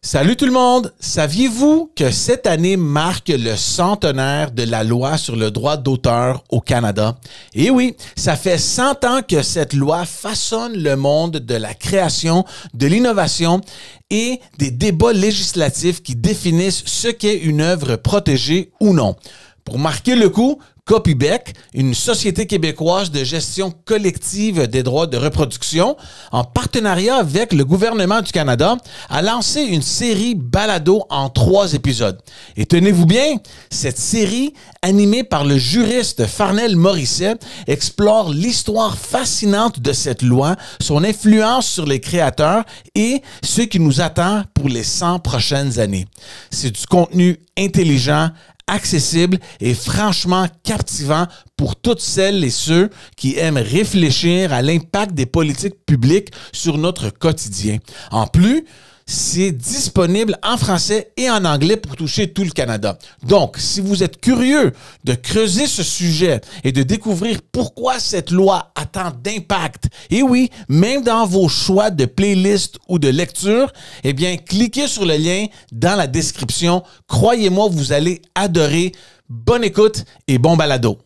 Salut tout le monde! Saviez-vous que cette année marque le centenaire de la loi sur le droit d'auteur au Canada? Et oui, ça fait 100 ans que cette loi façonne le monde de la création, de l'innovation et des débats législatifs qui définissent ce qu'est une œuvre protégée ou non. Pour marquer le coup, Copybec, une société québécoise de gestion collective des droits de reproduction, en partenariat avec le gouvernement du Canada, a lancé une série balado en 3 épisodes. Et tenez-vous bien, cette série, animée par le juriste Farnell Morisset, explore l'histoire fascinante de cette loi, son influence sur les créateurs et ce qui nous attend pour les 100 prochaines années. C'est du contenu intelligent, accessible et franchement captivant pour toutes celles et ceux qui aiment réfléchir à l'impact des politiques publiques sur notre quotidien. En plus, c'est disponible en français et en anglais pour toucher tout le Canada. Donc, si vous êtes curieux de creuser ce sujet et de découvrir pourquoi cette loi a tant d'impact, et oui, même dans vos choix de playlist ou de lecture, eh bien, cliquez sur le lien dans la description. Croyez-moi, vous allez adorer. Bonne écoute et bon balado.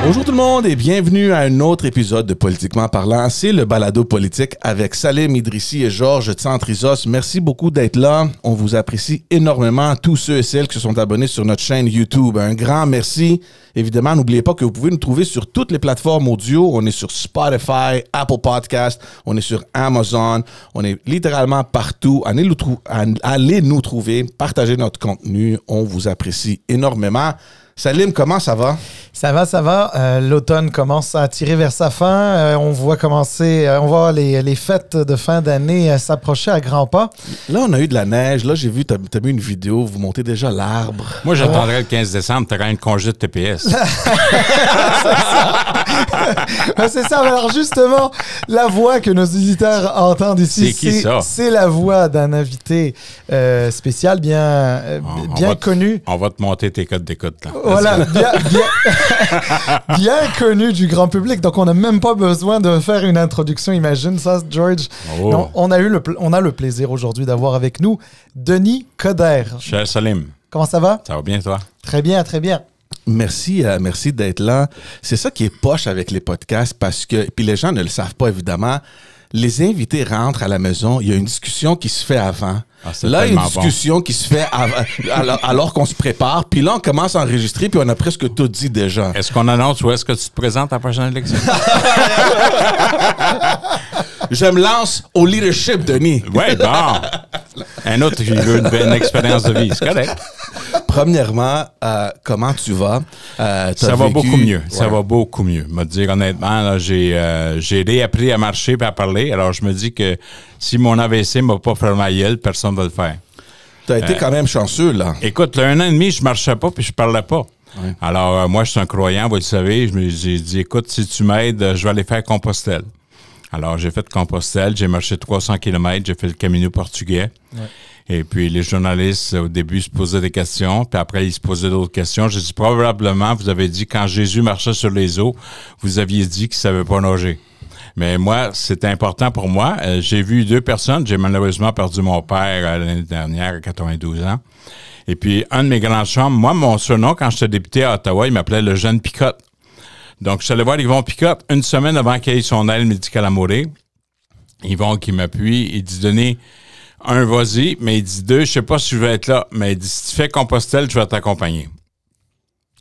Bonjour tout le monde et bienvenue à un autre épisode de Politiquement parlant. C'est le balado politique avec Salim Idrissi et Georges Tsantrizos. Merci beaucoup d'être là. On vous apprécie énormément, tous ceux et celles qui se sont abonnés sur notre chaîne YouTube. Un grand merci. Évidemment, n'oubliez pas que vous pouvez nous trouver sur toutes les plateformes audio. On est sur Spotify, Apple Podcast, on est sur Amazon. On est littéralement partout. Allez nous trouver, partagez notre contenu. On vous apprécie énormément. Salim, comment ça va? Ça va. L'automne commence à tirer vers sa fin. On voit les fêtes de fin d'année s'approcher à grands pas. Là, on a eu de la neige. Là, j'ai vu, t'as mis une vidéo, vous montez déjà l'arbre. Moi, j'attendrai le 15 décembre, t'auras une congé de TPS. C'est ça. Alors justement, la voix que nos auditeurs entendent ici, c'est qui ça? C'est la voix d'un invité spécial, bien connu. On va te monter tes codes d'écoute. Là. Voilà, bien connu du grand public. Donc, on n'a même pas besoin de faire une introduction. Imagine ça, George. Oh. Non, on a le plaisir aujourd'hui d'avoir avec nous Denis Coderre. Cher Salim. Comment ça va? Ça va bien, toi? Très bien, très bien. Merci d'être là. C'est ça qui est poche avec les podcasts parce que, puis les gens ne le savent pas évidemment, les invités rentrent à la maison, il y a une discussion qui se fait avant. Là, il y a une discussion qui se fait alors qu'on se prépare. Puis là, on commence à enregistrer, puis on a presque tout dit déjà. Est-ce qu'on annonce où est-ce que tu te présentes à la prochaine élection? Je me lance au leadership, Denis. Oui, bon. Un autre qui veut une expérience de vie, c'est correct. Premièrement, comment tu vas? Ça va beaucoup mieux. Ouais. Ça va beaucoup mieux. Me dire honnêtement, là, j'ai réappris à marcher et à parler. Alors, je me dis que si mon AVC ne m'a pas fait ma gueule, personne ne va le faire. Tu as été quand même chanceux, là. Écoute, là, 1 an et demi, je ne marchais pas puis je ne parlais pas. Ouais. Alors, moi, je suis un croyant, vous le savez. J'ai dit, écoute, si tu m'aides, je vais aller faire Compostelle. Alors, j'ai fait Compostelle, j'ai marché 300 km, j'ai fait le Camino portugais. Ouais. Et puis, les journalistes, au début, se posaient des questions, puis après, ils se posaient d'autres questions. J'ai dit, probablement, vous avez dit, quand Jésus marchait sur les eaux, vous aviez dit qu'il ne savait pas nager. Mais moi, c'était important pour moi. J'ai vu 2 personnes. J'ai malheureusement perdu mon père l'année dernière, à 92 ans. Et puis, un de mes grands chums, moi, mon surnom, quand j'étais député à Ottawa, il m'appelait le jeune Picotte. Donc, je suis allé voir Yvon Picotte 1 semaine avant qu'il ait son aile médicale à mourir. Yvon qui m'appuie, il dit, Denis, 1, vas-y, mais il dit 2, je sais pas si je vais être là, mais il dit, si tu fais Compostelle, je vais t'accompagner.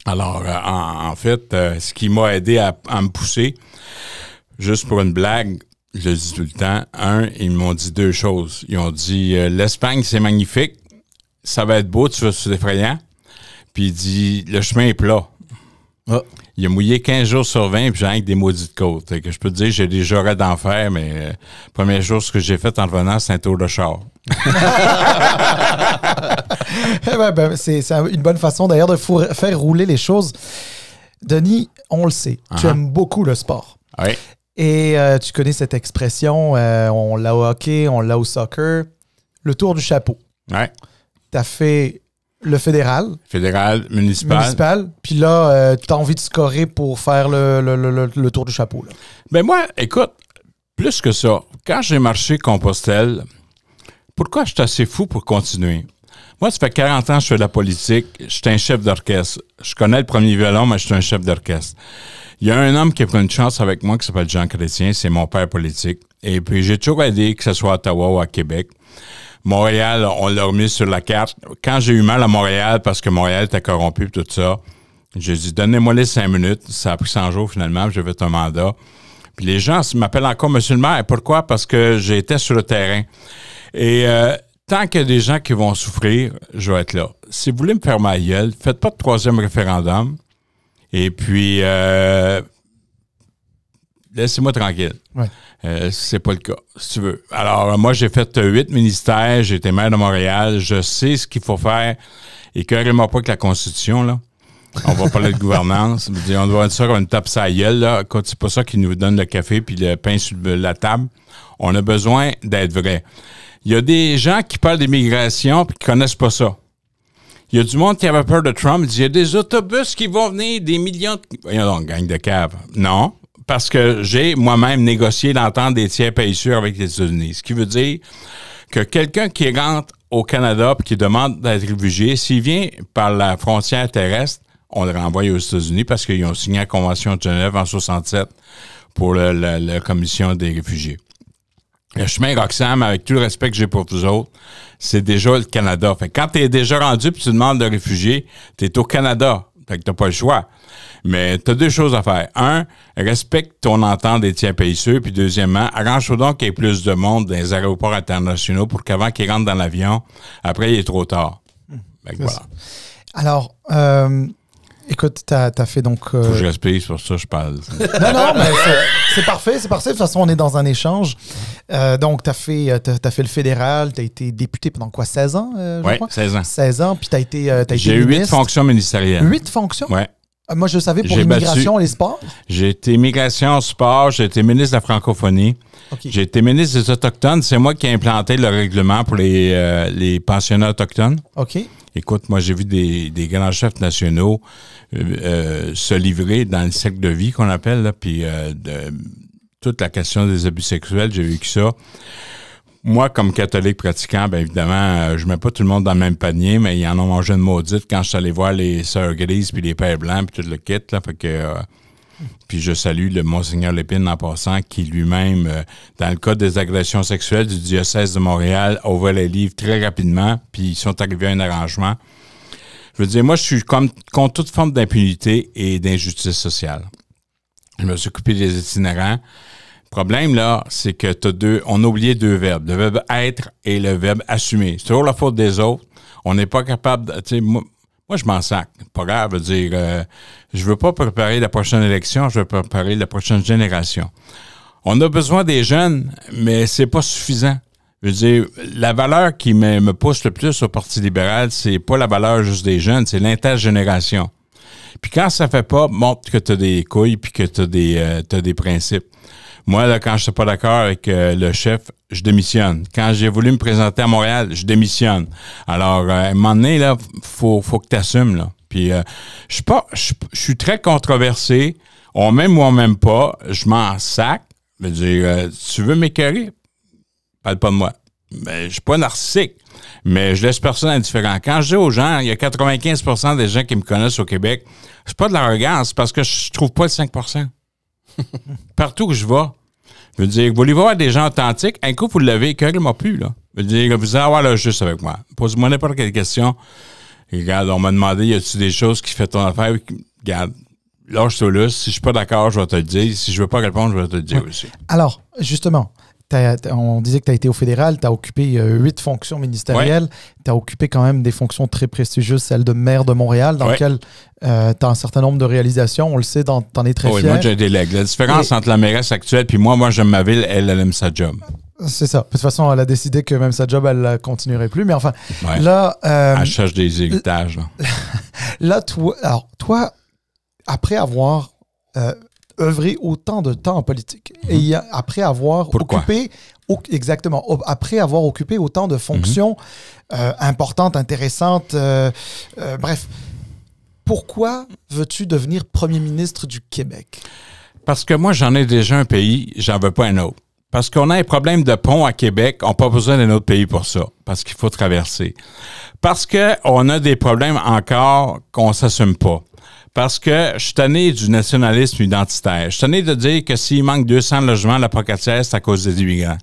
Alors, en fait, ce qui m'a aidé à me pousser, juste pour une blague, je le dis tout le temps, ils m'ont dit 2 choses. Ils ont dit, l'Espagne, c'est magnifique, ça va être beau, tu vas sur effrayant. Puis il dit, le chemin est plat. Oh. Il a mouillé 15 jours sur 20 puis j'ai rien que des maudites côtes. Fait que je peux te dire, j'ai des jours d'enfer, mais premier jour, ce que j'ai fait en revenant, c'est un tour de char. C'est une bonne façon d'ailleurs de faire rouler les choses. Denis, on le sait, tu aimes beaucoup le sport. Oui. Et tu connais cette expression, on l'a au hockey, on l'a au soccer, le tour du chapeau. Ouais. Tu as fait le fédéral. Fédéral, municipal. Puis là, tu as envie de scorer pour faire le tour du chapeau. Là. Ben moi, écoute, plus que ça, quand j'ai marché Compostelle, pourquoi je suis assez fou pour continuer? Moi, ça fait 40 ans que je fais de la politique. Je suis un chef d'orchestre. Je connais le premier violon, mais je suis un chef d'orchestre. Il y a un homme qui a pris une chance avec moi qui s'appelle Jean Chrétien. C'est mon père politique. Et puis, j'ai toujours aidé, que ce soit à Ottawa ou à Québec. Montréal, on l'a remis sur la carte. Quand j'ai eu mal à Montréal, parce que Montréal était corrompu et tout ça, j'ai dit, donnez-moi les 5 minutes. Ça a pris 100 jours finalement, j'ai fait un mandat. Puis les gens m'appellent encore Monsieur le maire. Pourquoi? Parce que j'étais sur le terrain. Et tant qu'il y a des gens qui vont souffrir, je vais être là. Si vous voulez me faire ma gueule, faites pas de 3e référendum. Et puis, laissez-moi tranquille. Ouais. C'est pas le cas, si tu veux. Alors, moi, j'ai fait 8 ministères, j'ai été maire de Montréal, je sais ce qu'il faut faire. Et carrément pas que la Constitution, là. On va parler de gouvernance. On doit être ça comme une tape sur la gueule, là. Quand c'est pas ça qui nous donne le café puis le pain sur la table. On a besoin d'être vrai. Il y a des gens qui parlent d'immigration puis qui connaissent pas ça. Il y a du monde qui avait peur de Trump. Il dit, il y a des autobus qui vont venir, des millions de... Voyons donc, gang de cave. Non, parce que j'ai moi-même négocié l'entente des tiers pays sûrs avec les États-Unis. Ce qui veut dire que quelqu'un qui rentre au Canada et qui demande d'être réfugié, s'il vient par la frontière terrestre, on le renvoie aux États-Unis parce qu'ils ont signé la Convention de Genève en 1967 pour la Commission des réfugiés. Le chemin Roxham, avec tout le respect que j'ai pour tous autres, c'est déjà le Canada. Fait que quand tu es déjà rendu et tu demandes de réfugié, tu es au Canada. Fait que tu n'as pas le choix. Mais tu as 2 choses à faire. 1, respecte ton entente des tiers pays sûrs. Puis deuxièmement, arrange-toi donc qu'il y ait plus de monde dans les aéroports internationaux pour qu'avant qu'ils rentrent dans l'avion, après, il est trop tard. Fait que voilà. Alors, écoute, t'as fait donc... Faut que je respire, c'est pour ça que je parle. Non, mais c'est parfait, c'est parfait. De toute façon, on est dans un échange. Donc, t'as fait le fédéral, t'as été député pendant quoi, 16 ans, Oui, je crois? 16 ans. 16 ans, puis t'as été J'ai eu 8 fonctions ministérielles. 8 fonctions? Oui. Moi, je savais pour J'ai l'immigration et les sports. J'ai été immigration, sport, j'ai été ministre de la francophonie. Okay. J'ai été ministre des Autochtones. C'est moi qui ai implanté le règlement pour les pensionnats autochtones. OK. Écoute, moi, j'ai vu des grands chefs nationaux se livrer dans le cercle de vie qu'on appelle, là, puis toute la question des abus sexuels, j'ai vécu ça. Moi, comme catholique pratiquant, bien évidemment, je mets pas tout le monde dans le même panier, mais ils en ont mangé une maudite quand je suis allé voir les sœurs grises puis les pères blancs puis tout le kit, là, fait que... puis je salue le Monseigneur Lépine en passant, qui lui-même, dans le cas des agressions sexuelles du diocèse de Montréal, a ouvert les livres très rapidement, puis ils sont arrivés à un arrangement. Je veux dire, moi, je suis contre toute forme d'impunité et d'injustice sociale. Je me suis occupé des itinérants. Le problème, là, c'est que on a oublié 2 verbes. Le verbe être et le verbe assumer. C'est toujours la faute des autres. On n'est pas capable de... Tu sais, moi, je m'en sac. Pas grave, veut dire, je veux pas préparer la prochaine élection, je veux préparer la prochaine génération. On a besoin des jeunes, mais c'est pas suffisant. Je veux dire, la valeur qui me pousse le plus au Parti libéral, c'est pas la valeur juste des jeunes, c'est l'intergénération. Puis quand ça fait pas, montre que tu as des couilles puis que tu as des principes. Moi, là, quand je suis pas d'accord avec le chef, je démissionne. Quand j'ai voulu me présenter à Montréal, je démissionne. Alors, à un moment donné, là, faut que tu assumes, là. Puis, je suis très controversé. On m'aime ou on m'aime pas. Je m'en sac. Je veux dire, tu veux m'écœurer? Parle pas de moi. Mais je suis pas narcissique. Mais je laisse personne indifférent. Quand je dis aux gens, il y a 95% des gens qui me connaissent au Québec, c'est pas de l'arrogance, c'est parce que je trouve pas le 5%. Partout où je vais. Je veux dire, vous voulez voir des gens authentiques, un coup, vous l'avez, écœurez-moi plus, là. Je veux dire, vous allez avoir le juste avec moi. Posez-moi n'importe quelle question. Et regarde, on m'a demandé, y a-tu des choses qui fait ton affaire? Regarde, lâche-toi là. Si je suis pas d'accord, je vais te le dire. Si je veux pas répondre, je vais te le dire aussi. Alors, justement, on disait que tu as été au fédéral, tu as occupé 8 fonctions ministérielles, tu as occupé quand même des fonctions très prestigieuses, celle de maire de Montréal, dans laquelle tu as un certain nombre de réalisations, on le sait, t'en es très fier. Moi, j'ai des legs. La différence entre la mairesse actuelle puis moi, j'aime ma ville, elle aime sa job. C'est ça. De toute façon, elle a décidé que même sa job, elle ne continuerait plus. Mais enfin, là... elle cherche des héritages. Là, toi, après avoir... œuvré autant de temps en politique et après avoir occupé exactement. Après avoir occupé autant de fonctions importantes, intéressantes, bref. Pourquoi veux-tu devenir premier ministre du Québec? Parce que moi, j'en ai déjà un pays, j'en veux pas un autre. Parce qu'on a un problème de pont à Québec, on n'a pas besoin d'un autre pays pour ça, parce qu'il faut traverser. Parce qu'on a des problèmes encore qu'on ne s'assume pas. Parce que je suis tanné du nationalisme identitaire. Je suis tanné de dire que s'il manque 200 logements à la Pocatière, c'est à cause des immigrants.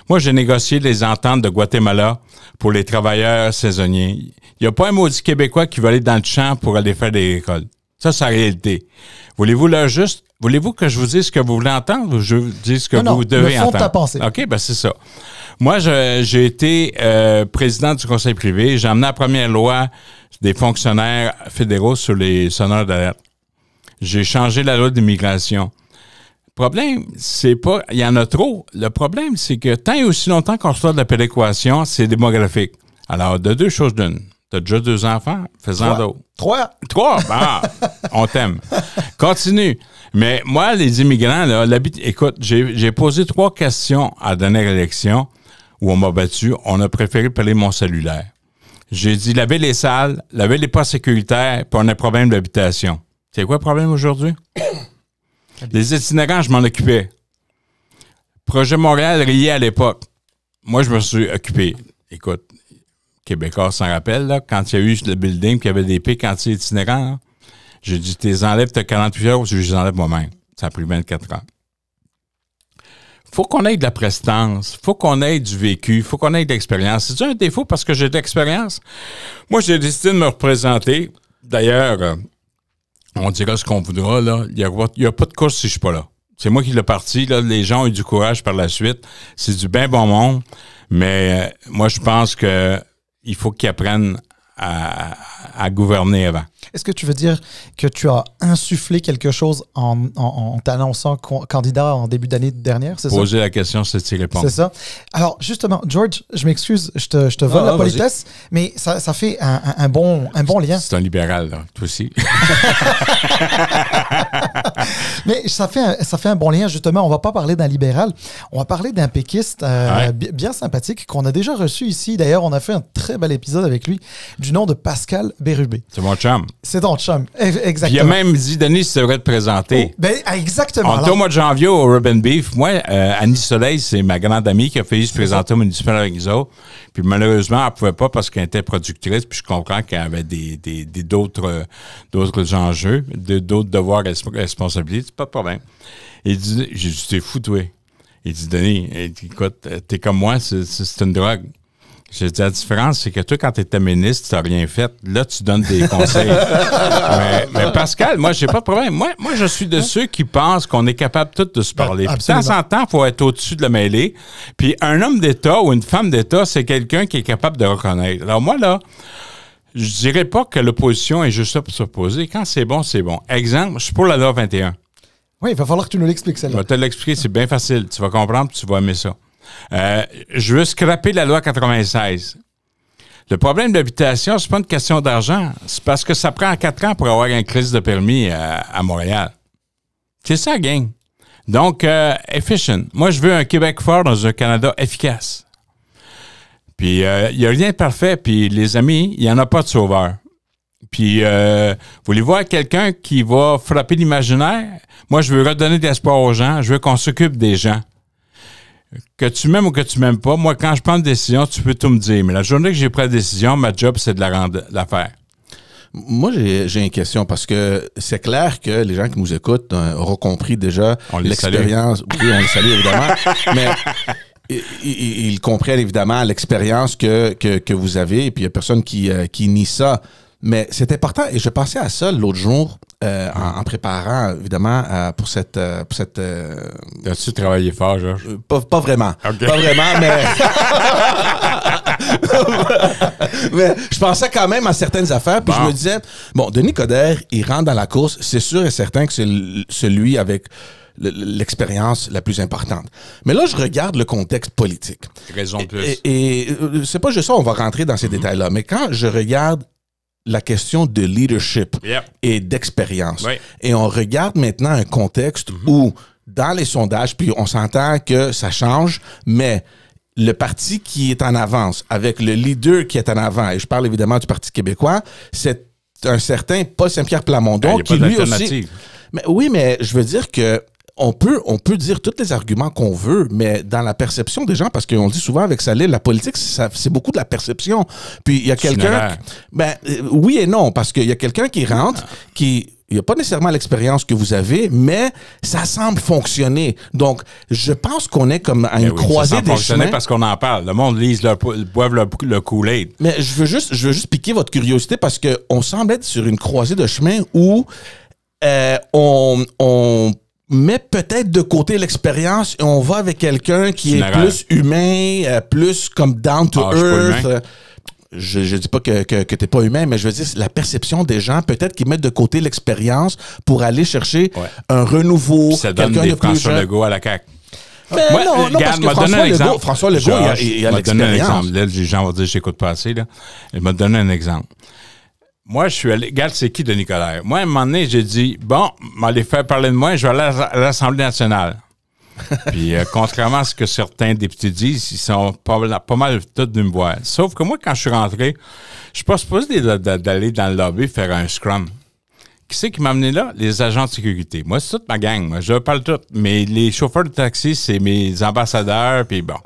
Moi, j'ai négocié les ententes de Guatemala pour les travailleurs saisonniers. Il n'y a pas un maudit Québécois qui va aller dans le champ pour aller faire des récoltes. Ça, c'est la réalité. Voulez-vous que je vous dise ce que vous voulez entendre ou je vous dise ce que vous devez entendre? Le fond de ta pensée. OK, ben c'est ça. Moi, j'ai été président du conseil privé. J'ai amené la première loi des fonctionnaires fédéraux sur les sonneurs d'alerte. J'ai changé la loi d'immigration. Le problème, c'est pas... Il y en a trop. Le problème, c'est que tant et aussi longtemps qu'on reçoit de la péréquation, c'est démographique. Alors, de deux choses d'une. T'as déjà 2 enfants? Fais-en d'autres. 3. Ben, on t'aime. Continue. Mais moi, les immigrants, là, écoute, j'ai posé 3 questions à la dernière élection où on m'a battu. On a préféré parler mon cellulaire. J'ai dit, la ville est sale, la ville n'est pas sécuritaire, puis on a un problème d'habitation. C'est quoi le problème aujourd'hui? Les itinérants, je m'en occupais. Projet Montréal riait à l'époque. Moi, je me suis occupé. Écoute, Québécois s'en rappelle, là, quand il y a eu le building, puis il y avait des pics anti-itinérants, là, j'ai dit, t'es enlèves, t'as 48 heures, ou je les enlève moi-même. Ça a pris 24 ans. Faut qu'on ait de la prestance, faut qu'on ait du vécu, faut qu'on ait de l'expérience. C'est un défaut parce que j'ai de l'expérience. Moi, j'ai décidé de me représenter. D'ailleurs, on dira ce qu'on voudra, là. Il n'y a pas de course si je suis pas là. C'est moi qui l'ai parti, là. Les gens ont eu du courage par la suite. C'est du bien bon monde. Mais moi, je pense que il faut qu'ils apprennent à gouverner avant. Est-ce que tu veux dire que tu as insufflé quelque chose en t'annonçant candidat en début d'année dernière, c'est ça? Poser la question, c'est d'y répondre. C'est ça. Alors, justement, George, je m'excuse, je te vole la politesse, mais ça fait un bon lien. C'est un libéral, là, toi aussi. Mais ça fait un bon lien, justement. On va pas parler d'un libéral, on va parler d'un péquiste bien sympathique qu'on a déjà reçu ici. D'ailleurs, on a fait un très bel épisode avec lui, du nom de Pascal Bérubé. C'est mon chum. C'est ton chum, exactement. Puis il a même dit, Denis, si tu devrais te présenter. Oh, ben, exactement. On était au mois de janvier au Urban Beef. Moi, Annie Soleil, c'est ma grande amie qui a failli se présenter au municipal avec nous autres. Puis malheureusement, elle ne pouvait pas parce qu'elle était productrice. Puis je comprends qu'elle avait d'autres enjeux, d'autres devoirs et responsabilités. C'est pas de problème. Il dit, j'ai dit, t'es fou, toi. Il dit, Denis, écoute, t'es comme moi, c'est une drogue. J'ai dit, la différence, c'est que toi, quand tu étais ministre, tu n'as rien fait. Là, tu donnes des conseils. mais Pascal, moi, j'ai pas de problème. Moi, je suis de ceux qui pensent qu'on est capable tous de se parler. Puis de temps en temps, il faut être au-dessus de la mêlée. Puis un homme d'État ou une femme d'État, c'est quelqu'un qui est capable de reconnaître. Alors moi, là, je dirais pas que l'opposition est juste là pour s'opposer. Quand c'est bon, c'est bon. Exemple, je suis pour la loi 21. Oui, il va falloir que tu nous l'expliques, celle-là. Je vais te l'expliquer, c'est bien facile. Tu vas comprendre, tu vas aimer ça. Je veux scraper la loi 96. Le problème d'habitation, c'est pas une question d'argent. C'est parce que ça prend 4 ans pour avoir une crise de permis à Montréal. C'est ça, gang. Donc, efficient. Moi, je veux un Québec fort dans un Canada efficace. Puis, il n'y a rien de parfait. Puis, les amis, il n'y en a pas de sauveur. Puis, voulez voir quelqu'un qui va frapper l'imaginaire? Moi, je veux redonner de l'espoir aux gens. Je veux qu'on s'occupe des gens. Que tu m'aimes ou que tu m'aimes pas, moi, quand je prends une décision, tu peux tout me dire. Mais la journée que j'ai pris la décision, ma job, c'est de la faire. Moi, j'ai une question parce que c'est clair que les gens qui nous écoutent auront compris déjà l'expérience. Oui, on les salue, évidemment. Mais ils comprennent évidemment l'expérience que vous avez et puis il n'y a personne qui nie ça. Mais c'est important et je pensais à ça l'autre jour en préparant évidemment pour cette As-tu travaillé fort, Georges? Pas vraiment. Okay. Pas vraiment, mais mais je pensais quand même à certaines affaires puis je me disais bon, Denis Coderre, il rentre dans la course, c'est sûr et certain que c'est celui avec l'expérience la plus importante. Mais là, je regarde le contexte politique. Raison de plus. Et c'est pas juste ça, on va rentrer dans ces détails-là, mais quand je regarde la question de leadership et d'expérience, et on regarde maintenant un contexte où dans les sondages, puis on s'entend que ça change, mais le parti qui est en avance, avec le leader qui est en avant, et je parle évidemment du Parti québécois, c'est un certain Paul Saint-Pierre Plamondon qui lui aussi... Mais oui, mais je veux dire que on peut dire tous les arguments qu'on veut, mais dans la perception des gens, parce qu'on le dit souvent avec Salil, la politique, c'est beaucoup de la perception. Puis il y a quelqu'un... oui et non, parce qu'il y a quelqu'un qui rentre, qui... Il n'y a pas nécessairement l'expérience que vous avez, mais ça semble fonctionner. Donc, je pense qu'on est comme à une croisée des chemins. Parce qu'on en parle. Le monde boive le Kool-Aid. Mais je veux juste piquer votre curiosité parce qu'on semble être sur une croisée de chemin où on met peut-être de côté l'expérience et on va avec quelqu'un qui est plus humain, plus comme down to earth. Je dis pas que t'es pas humain, mais je veux dire, la perception des gens, peut-être qu'ils mettent de côté l'expérience pour aller chercher un renouveau, quelqu'un de plus François jeune. Legault à la CAQ. Mais non, parce que François Legault, il a l'expérience. Là, les gens vont dire, j'écoute pas assez, là. Il m'a donné un exemple. Moi, je suis allé... Regarde, c'est qui Denis Coderre? Moi, à un moment donné, j'ai dit, bon, m'allez faire parler de moi, je vais aller à l'Assemblée nationale. Puis, contrairement à ce que certains députés disent, ils sont pas mal tous venus me voir. Sauf que moi, quand je suis rentré, je suis pas supposé d'aller dans le lobby faire un scrum. Qui c'est qui m'a amené là? Les agents de sécurité. Moi, c'est toute ma gang. Moi, je parle tout. Mais les chauffeurs de taxi, c'est mes ambassadeurs, puis bon.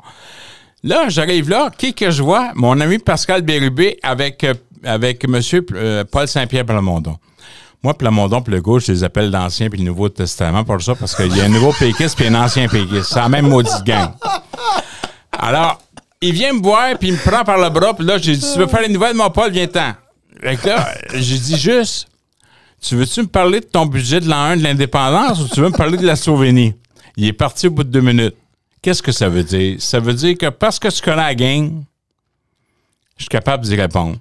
Là, j'arrive là. Qui que je vois? Mon ami Pascal Bérubé avec M. Paul Saint-Pierre Plamondon. Moi, Plamondon et Legault, je les appelle l'Ancien puis le Nouveau Testament pour ça, parce qu'il y a un nouveau péquiste puis un ancien péquiste. C'est la même maudite gang. Alors, il vient me voir, puis il me prend par le bras, puis là, j'ai dit, tu veux faire les nouvelles, mon Paul, viens-t'en. Fait que là, j'ai dit juste, tu veux-tu me parler de ton budget de l'an 1 de l'indépendance ou tu veux me parler de la Slovénie? Il est parti au bout de 2 minutes. Qu'est-ce que ça veut dire? Ça veut dire que parce que tu connais la gang, je suis capable d'y répondre.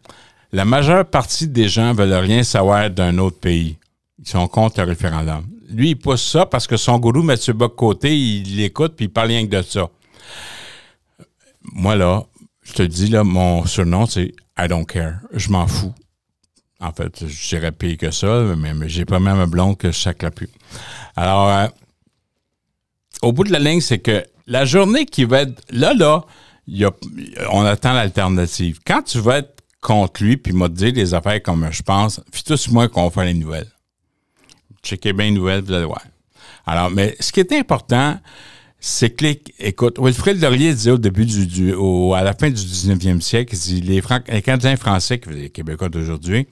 La majeure partie des gens veulent rien savoir d'un autre pays. Ils sont contre le référendum. Lui, il pousse ça parce que son gourou, Mathieu Bock-Côté, il l'écoute puis il parle rien que de ça. Moi, là, je te dis, là, mon surnom, c'est « I don't care ». Je m'en fous. En fait, je dirais pire que ça, mais j'ai pas même un blonde que je sacre plus. Alors, au bout de la ligne, c'est que la journée qui va être... Là, on attend l'alternative. Quand tu vas être contre lui, puis m'a dit des affaires comme je pense, puis tout sur moi qu'on fait les nouvelles. Checkez bien les nouvelles, vous allez voir. Alors, mais ce qui est important, c'est que, écoute, Wilfrid Laurier disait au début à la fin du 19e siècle, il dit, les Canadiens français, les Québécois d'aujourd'hui,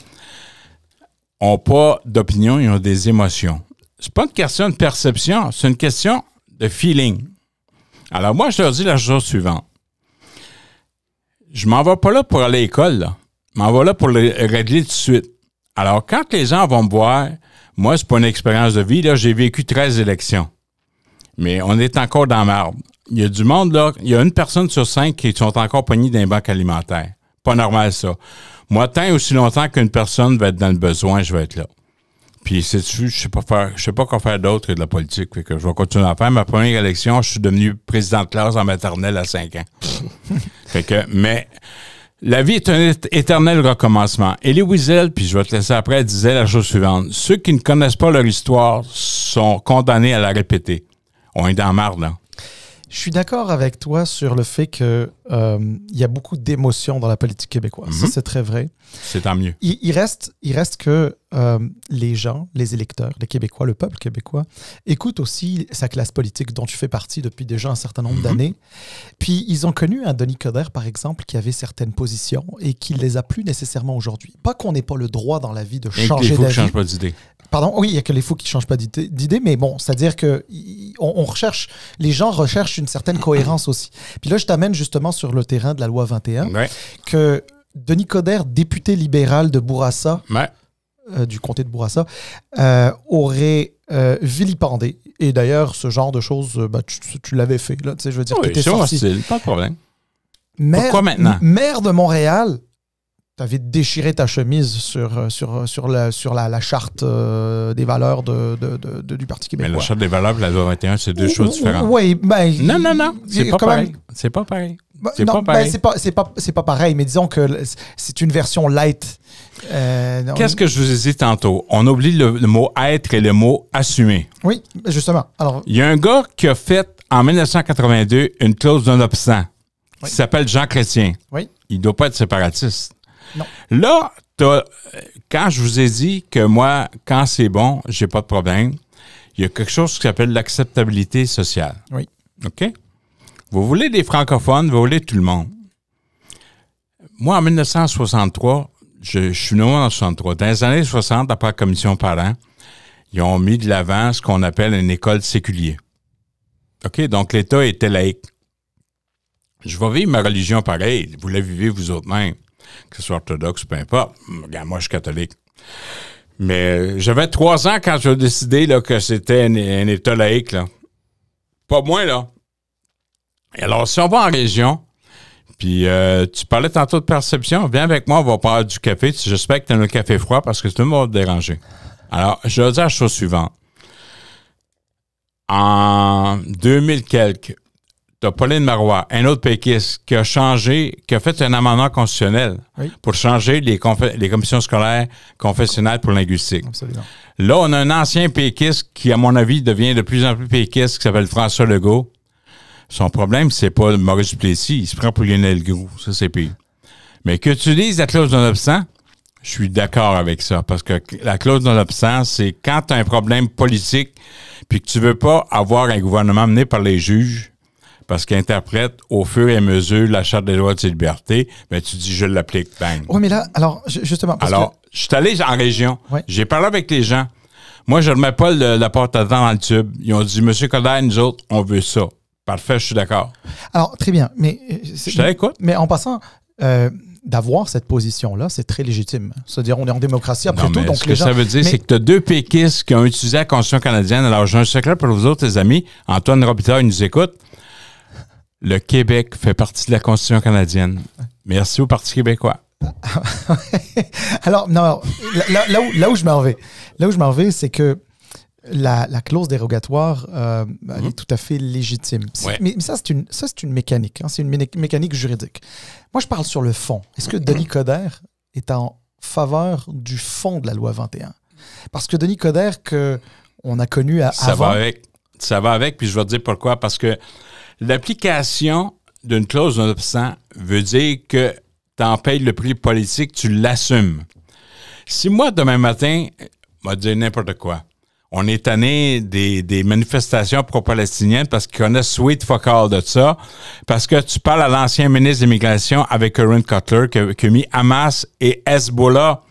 n'ont pas d'opinion, ils ont des émotions. C'est pas une question de perception, c'est une question de feeling. Alors, moi, je leur dis la chose suivante. Je m'en vais pas là pour aller à l'école, là. Je m'en vais là pour le régler tout de suite. Alors, quand les gens vont me voir, moi, c'est pas une expérience de vie, là, j'ai vécu 13 élections. Mais on est encore dans marde. Il y a du monde, là, il y a 1 personne sur 5 qui sont encore pognés dans les banques alimentaires. Pas normal, ça. Moi, tant et aussi longtemps qu'une personne va être dans le besoin, je vais être là. Puis, sais-tu, je sais pas quoi faire d'autre que de la politique. Fait que je vais continuer à faire. Ma première élection, je suis devenu président de classe en maternelle à 5 ans. Fait que, mais la vie est un éternel recommencement. Elie Wiesel, puis je vais te laisser après, elle disait la chose suivante. Ceux qui ne connaissent pas leur histoire sont condamnés à la répéter. On est dans la marde, là. Je suis d'accord avec toi sur le fait qu'il y a beaucoup d'émotions dans la politique québécoise. Ça, c'est très vrai. C'est tant mieux. Il reste que les gens, les électeurs, les Québécois, le peuple québécois, écoutent aussi sa classe politique dont tu fais partie depuis déjà un certain nombre d'années. Puis, ils ont connu un Denis Coderre, par exemple, qui avait certaines positions et qui ne les a plus nécessairement aujourd'hui. Pas qu'on n'ait pas le droit dans la vie de changer d'avis. Et les fous qui ne changent pas d'idée. Pardon, oui, il n'y a que les fous qui ne changent pas d'idée, mais bon, c'est-à-dire que les gens recherchent une certaine cohérence aussi. Puis là, je t'amène justement sur le terrain de la loi 21, que Denis Coderre, député libéral de Bourassa, du comté de Bourassa, aurait vilipendé. Et d'ailleurs, ce genre de choses, tu l'avais fait. Là, tu sais, je veux dire, oui, c'est hostile, pas de problème. Pourquoi maintenant? Maire de Montréal, tu avais déchiré ta chemise sur la charte des valeurs du Parti québécois. Mais la charte des valeurs et la loi 21, c'est 2 choses différentes. Oui, ben... Non. C'est pas pareil. C'est pas pareil. C'est pas pareil, mais disons que c'est une version light Qu'est-ce que je vous ai dit tantôt? On oublie le mot « être » et le mot « assumer ». Oui, justement. Alors, il y a un gars qui a fait, en 1982, une clause non-obstant qui s'appelle Jean Chrétien. Oui. Il ne doit pas être séparatiste. Non. Là, quand je vous ai dit que moi, quand c'est bon, j'ai pas de problème, il y a quelque chose qui s'appelle l'acceptabilité sociale. Oui. OK? Vous voulez des francophones, vous voulez tout le monde. Moi, en 1963, je suis né en 1963. Dans les années 60, après la commission parents, ils ont mis de l'avant ce qu'on appelle une école séculière. OK? Donc, l'État était laïque. Je vais vivre ma religion pareil. Vous la vivez vous autres-mêmes, que ce soit orthodoxe, peu importe. Regarde, moi, je suis catholique. Mais j'avais 3 ans quand j'ai décidé là, que c'était un État laïque. Là. Pas moins, là. Et alors, si on va en région, puis tu parlais tantôt de perception, viens avec moi, on va prendre du café. J'espère que tu as un café froid parce que tout le monde va te déranger. Alors, je vais dire la chose suivante. En 2000 quelques, tu as Pauline Marois, un autre péquiste, qui a fait un amendement constitutionnel pour changer les commissions scolaires confessionnelles pour linguistique. Absolument. Là, on a un ancien péquiste qui, à mon avis, devient de plus en plus péquiste, qui s'appelle François Legault. Son problème, c'est pas Maurice Duplessis. Il se prend pour Lionel Groux. Ça, c'est pire. Mais que tu lises la clause non-obstant, je suis d'accord avec ça. Parce que la clause non-obstant, c'est quand tu as un problème politique puis que tu veux pas avoir un gouvernement mené par les juges parce qu'ils interprètent au fur et à mesure la Charte des droits et des libertés, bien, tu dis, je l'applique. Bang. Oui, mais là, alors, justement... Je suis allé en région. Ouais. J'ai parlé avec les gens. Moi, je ne remets pas la porte à dents dans le tube. Ils ont dit, Monsieur Coderre, nous autres, on veut ça. Parfait, je suis d'accord. Alors, très bien, mais... Je t'écoute. Mais en passant, d'avoir cette position-là, c'est très légitime. C'est-à-dire, on est en démocratie après tout, donc ce que ça veut dire, c'est que tu as 2 péquistes qui ont utilisé la Constitution canadienne. Alors, j'ai un secret pour vous autres, les amis. Antoine Robitaille, il nous écoute. Le Québec fait partie de la Constitution canadienne. Merci au Parti québécois. Alors, non, là où je m'en vais, c'est que la clause dérogatoire, elle est tout à fait légitime. Ouais. Mais ça, c'est une mécanique. Hein, c'est une mécanique juridique. Moi, je parle sur le fond. Est-ce que Denis Coderre est en faveur du fond de la loi 21? Parce que Denis Coderre, qu'on a connu avant... Ça va avec, puis je vais te dire pourquoi. Parce que l'application d'une clause non-obstant veut dire que tu en payes le prix politique, tu l'assumes. Si moi, demain matin, je vais dire n'importe quoi, on est tanné des manifestations pro-palestiniennes parce qu'ils connaissent sweet fuck all de ça, parce que tu parles à l'ancien ministre de l'Immigration avec Aaron Cutler qui a mis Hamas et Hezbollah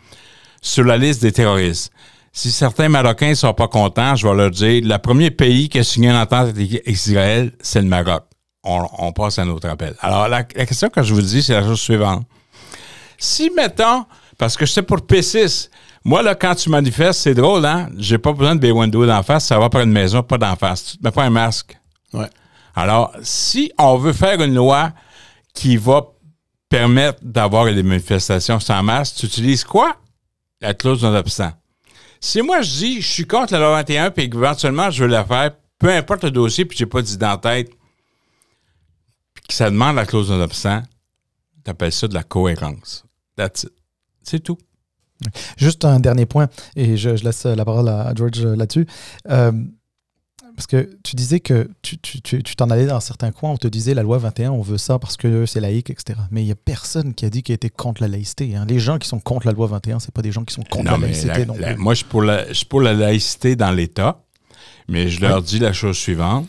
sur la liste des terroristes. Si certains Marocains ne sont pas contents, je vais leur dire, le premier pays qui a signé une entente avec Israël, c'est le Maroc. On passe à un autre appel. Alors, la question que je vous dis, c'est la chose suivante. Si, mettons, parce que je sais pour P6, moi, là, quand tu manifestes, c'est drôle, hein? J'ai pas besoin de B-window d'en face, ça va par une maison, pas d'en face. Tu te mets pas un masque. Ouais. Alors, si on veut faire une loi qui va permettre d'avoir des manifestations sans masque, tu utilises quoi? La clause non-obstant. Si moi, je dis, je suis contre la loi 21 puis éventuellement, je veux la faire, peu importe le dossier, puis j'ai pas d'idée en tête, puis que ça demande la clause non-obstant, tu appelles ça de la cohérence. That's it. C'est tout. Juste un dernier point, et je laisse la parole à George là-dessus. Parce que tu disais que tu t'en allais dans certains coins, on te disait la loi 21, on veut ça parce que c'est laïque, etc. Mais il n'y a personne qui a dit qu'il était contre la laïcité. Hein. Les gens qui sont contre la loi 21, c'est pas des gens qui sont contre la laïcité non plus. Moi, je suis pour la laïcité dans l'État, mais je leur dis la chose suivante.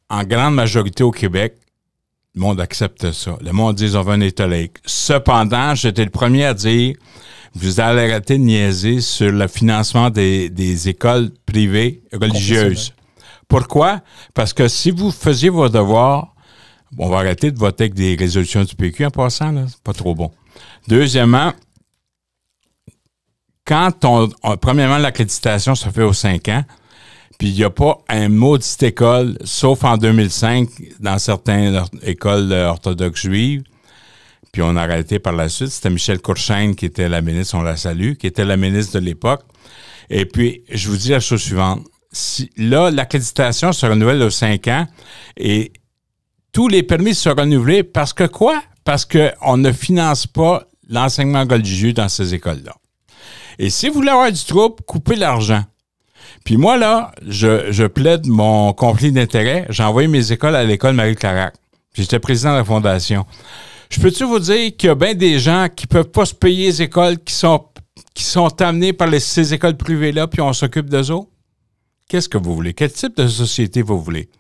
En grande majorité au Québec, le monde accepte ça. Le monde dit on veut un État laïque. Cependant, j'étais le premier à dire vous allez arrêter de niaiser sur le financement des écoles privées religieuses. Pourquoi? Parce que si vous faisiez vos devoirs, on va arrêter de voter avec des résolutions du PQ en passant, là, c'est pas trop bon. Deuxièmement, premièrement, l'accréditation se fait aux 5 ans, puis il n'y a pas un maudite école, sauf en 2005, dans certaines écoles orthodoxes juives, puis on a arrêté par la suite. C'était Michel Courchaine qui était la ministre, on la salue, qui était la ministre de l'époque. Et puis, je vous dis la chose suivante. Là, l'accréditation se renouvelle aux 5 ans et tous les permis se renouvelés parce que quoi? Parce qu'on ne finance pas l'enseignement religieux dans ces écoles-là. Et si vous voulez avoir du trouble, coupez l'argent. Puis moi, là, je plaide mon conflit d'intérêts. J'ai envoyé mes écoles à l'école Marie-Clarac. Puis j'étais président de la fondation. Je peux-tu vous dire qu'il y a bien des gens qui peuvent pas se payer les écoles qui sont amenés par ces écoles privées-là, puis on s'occupe d'eux autres? Qu'est-ce que vous voulez? Quel type de société vous voulez?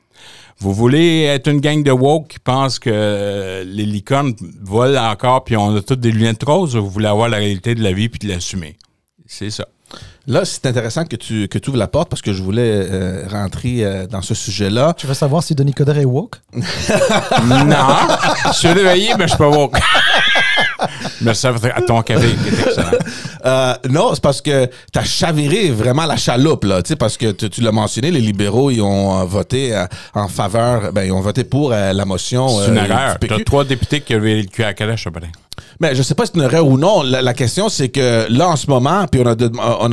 Vous voulez être une gang de woke qui pense que les licornes volent encore puis on a toutes des lunettes roses, ou vous voulez avoir la réalité de la vie puis de l'assumer? C'est ça. Là, c'est intéressant que tu ouvres la porte parce que je voulais rentrer dans ce sujet-là. Tu veux savoir si Denis Coderre est woke? Non. Je suis réveillé, mais je suis pas woke. Mais ça va à ton café, qui est excellent. Non, c'est parce que tu as chaviré vraiment la chaloupe, là. Parce que tu l'as mentionné, les libéraux, ils ont voté en faveur, ils ont voté pour la motion. C'est une erreur. Tu as 3 députés qui avaient le cul à la calèche, je sais pas. Mais je sais pas si c'est une erreur ou non. La question, c'est que là, en ce moment, puis on a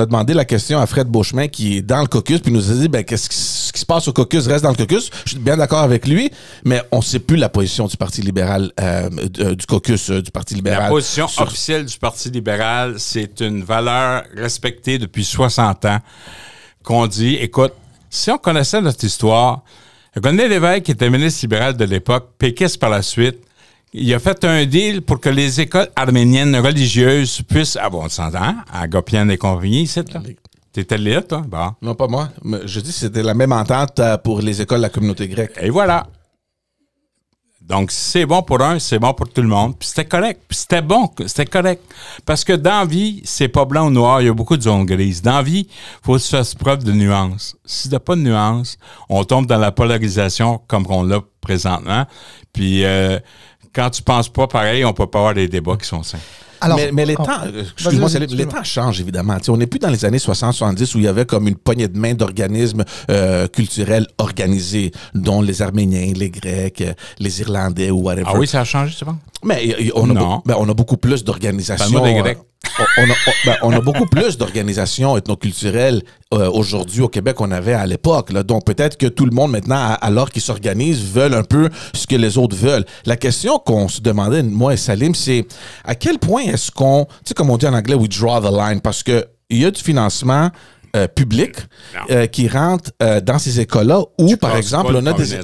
demandé la question à Fred Beauchemin, qui est dans le caucus, puis il nous a dit, qu'est-ce qui se passe au caucus reste dans le caucus. Je suis bien d'accord avec lui, mais on ne sait plus la position du Parti libéral, du caucus du Parti libéral. La position officielle du Parti libéral, c'est une valeur respectée depuis 60 ans, qu'on dit, écoute, si on connaissait notre histoire, René Lévesque, qui était ministre libéral de l'époque, péquiste par la suite, il a fait un deal pour que les écoles arméniennes religieuses puissent... Ah bon, on s'entend, à Gopian et compagnie, ici, là. T'étais là, toi? Bon. Non, pas moi. Je dis que c'était la même entente pour les écoles de la communauté grecque. Et voilà. Donc, si c'est bon pour un, c'est bon pour tout le monde. Puis c'était correct. Puis c'était bon, c'était correct. Parce que dans la vie, c'est pas blanc ou noir, il y a beaucoup de zones grises. Dans la vie, il faut se faire preuve de nuance. S'il n'y a pas de nuance, on tombe dans la polarisation comme on l'a présentement. Puis... quand tu penses pas pareil, on peut pas avoir des débats qui sont sains. Alors, mais les temps, excuse-moi, les temps changent évidemment. T'sais, on n'est plus dans les années 60-70 où il y avait comme une poignée de main d'organismes culturels organisés, dont les Arméniens, les Grecs, les Irlandais ou whatever. Ah oui, ça a changé, c'est bon? Mais on a beaucoup plus d'organisations. Des Grecs. On a beaucoup plus d'organisations ethnoculturelles aujourd'hui au Québec qu'on avait à l'époque. Donc peut-être que tout le monde maintenant, alors qu'ils s'organisent, veulent un peu ce que les autres veulent. La question qu'on se demandait, moi et Salim, c'est à quel point est-ce qu'on, tu sais comme on dit en anglais, we draw the line, parce que il y a du financement public qui rentre dans ces écoles-là où, par exemple, on a des...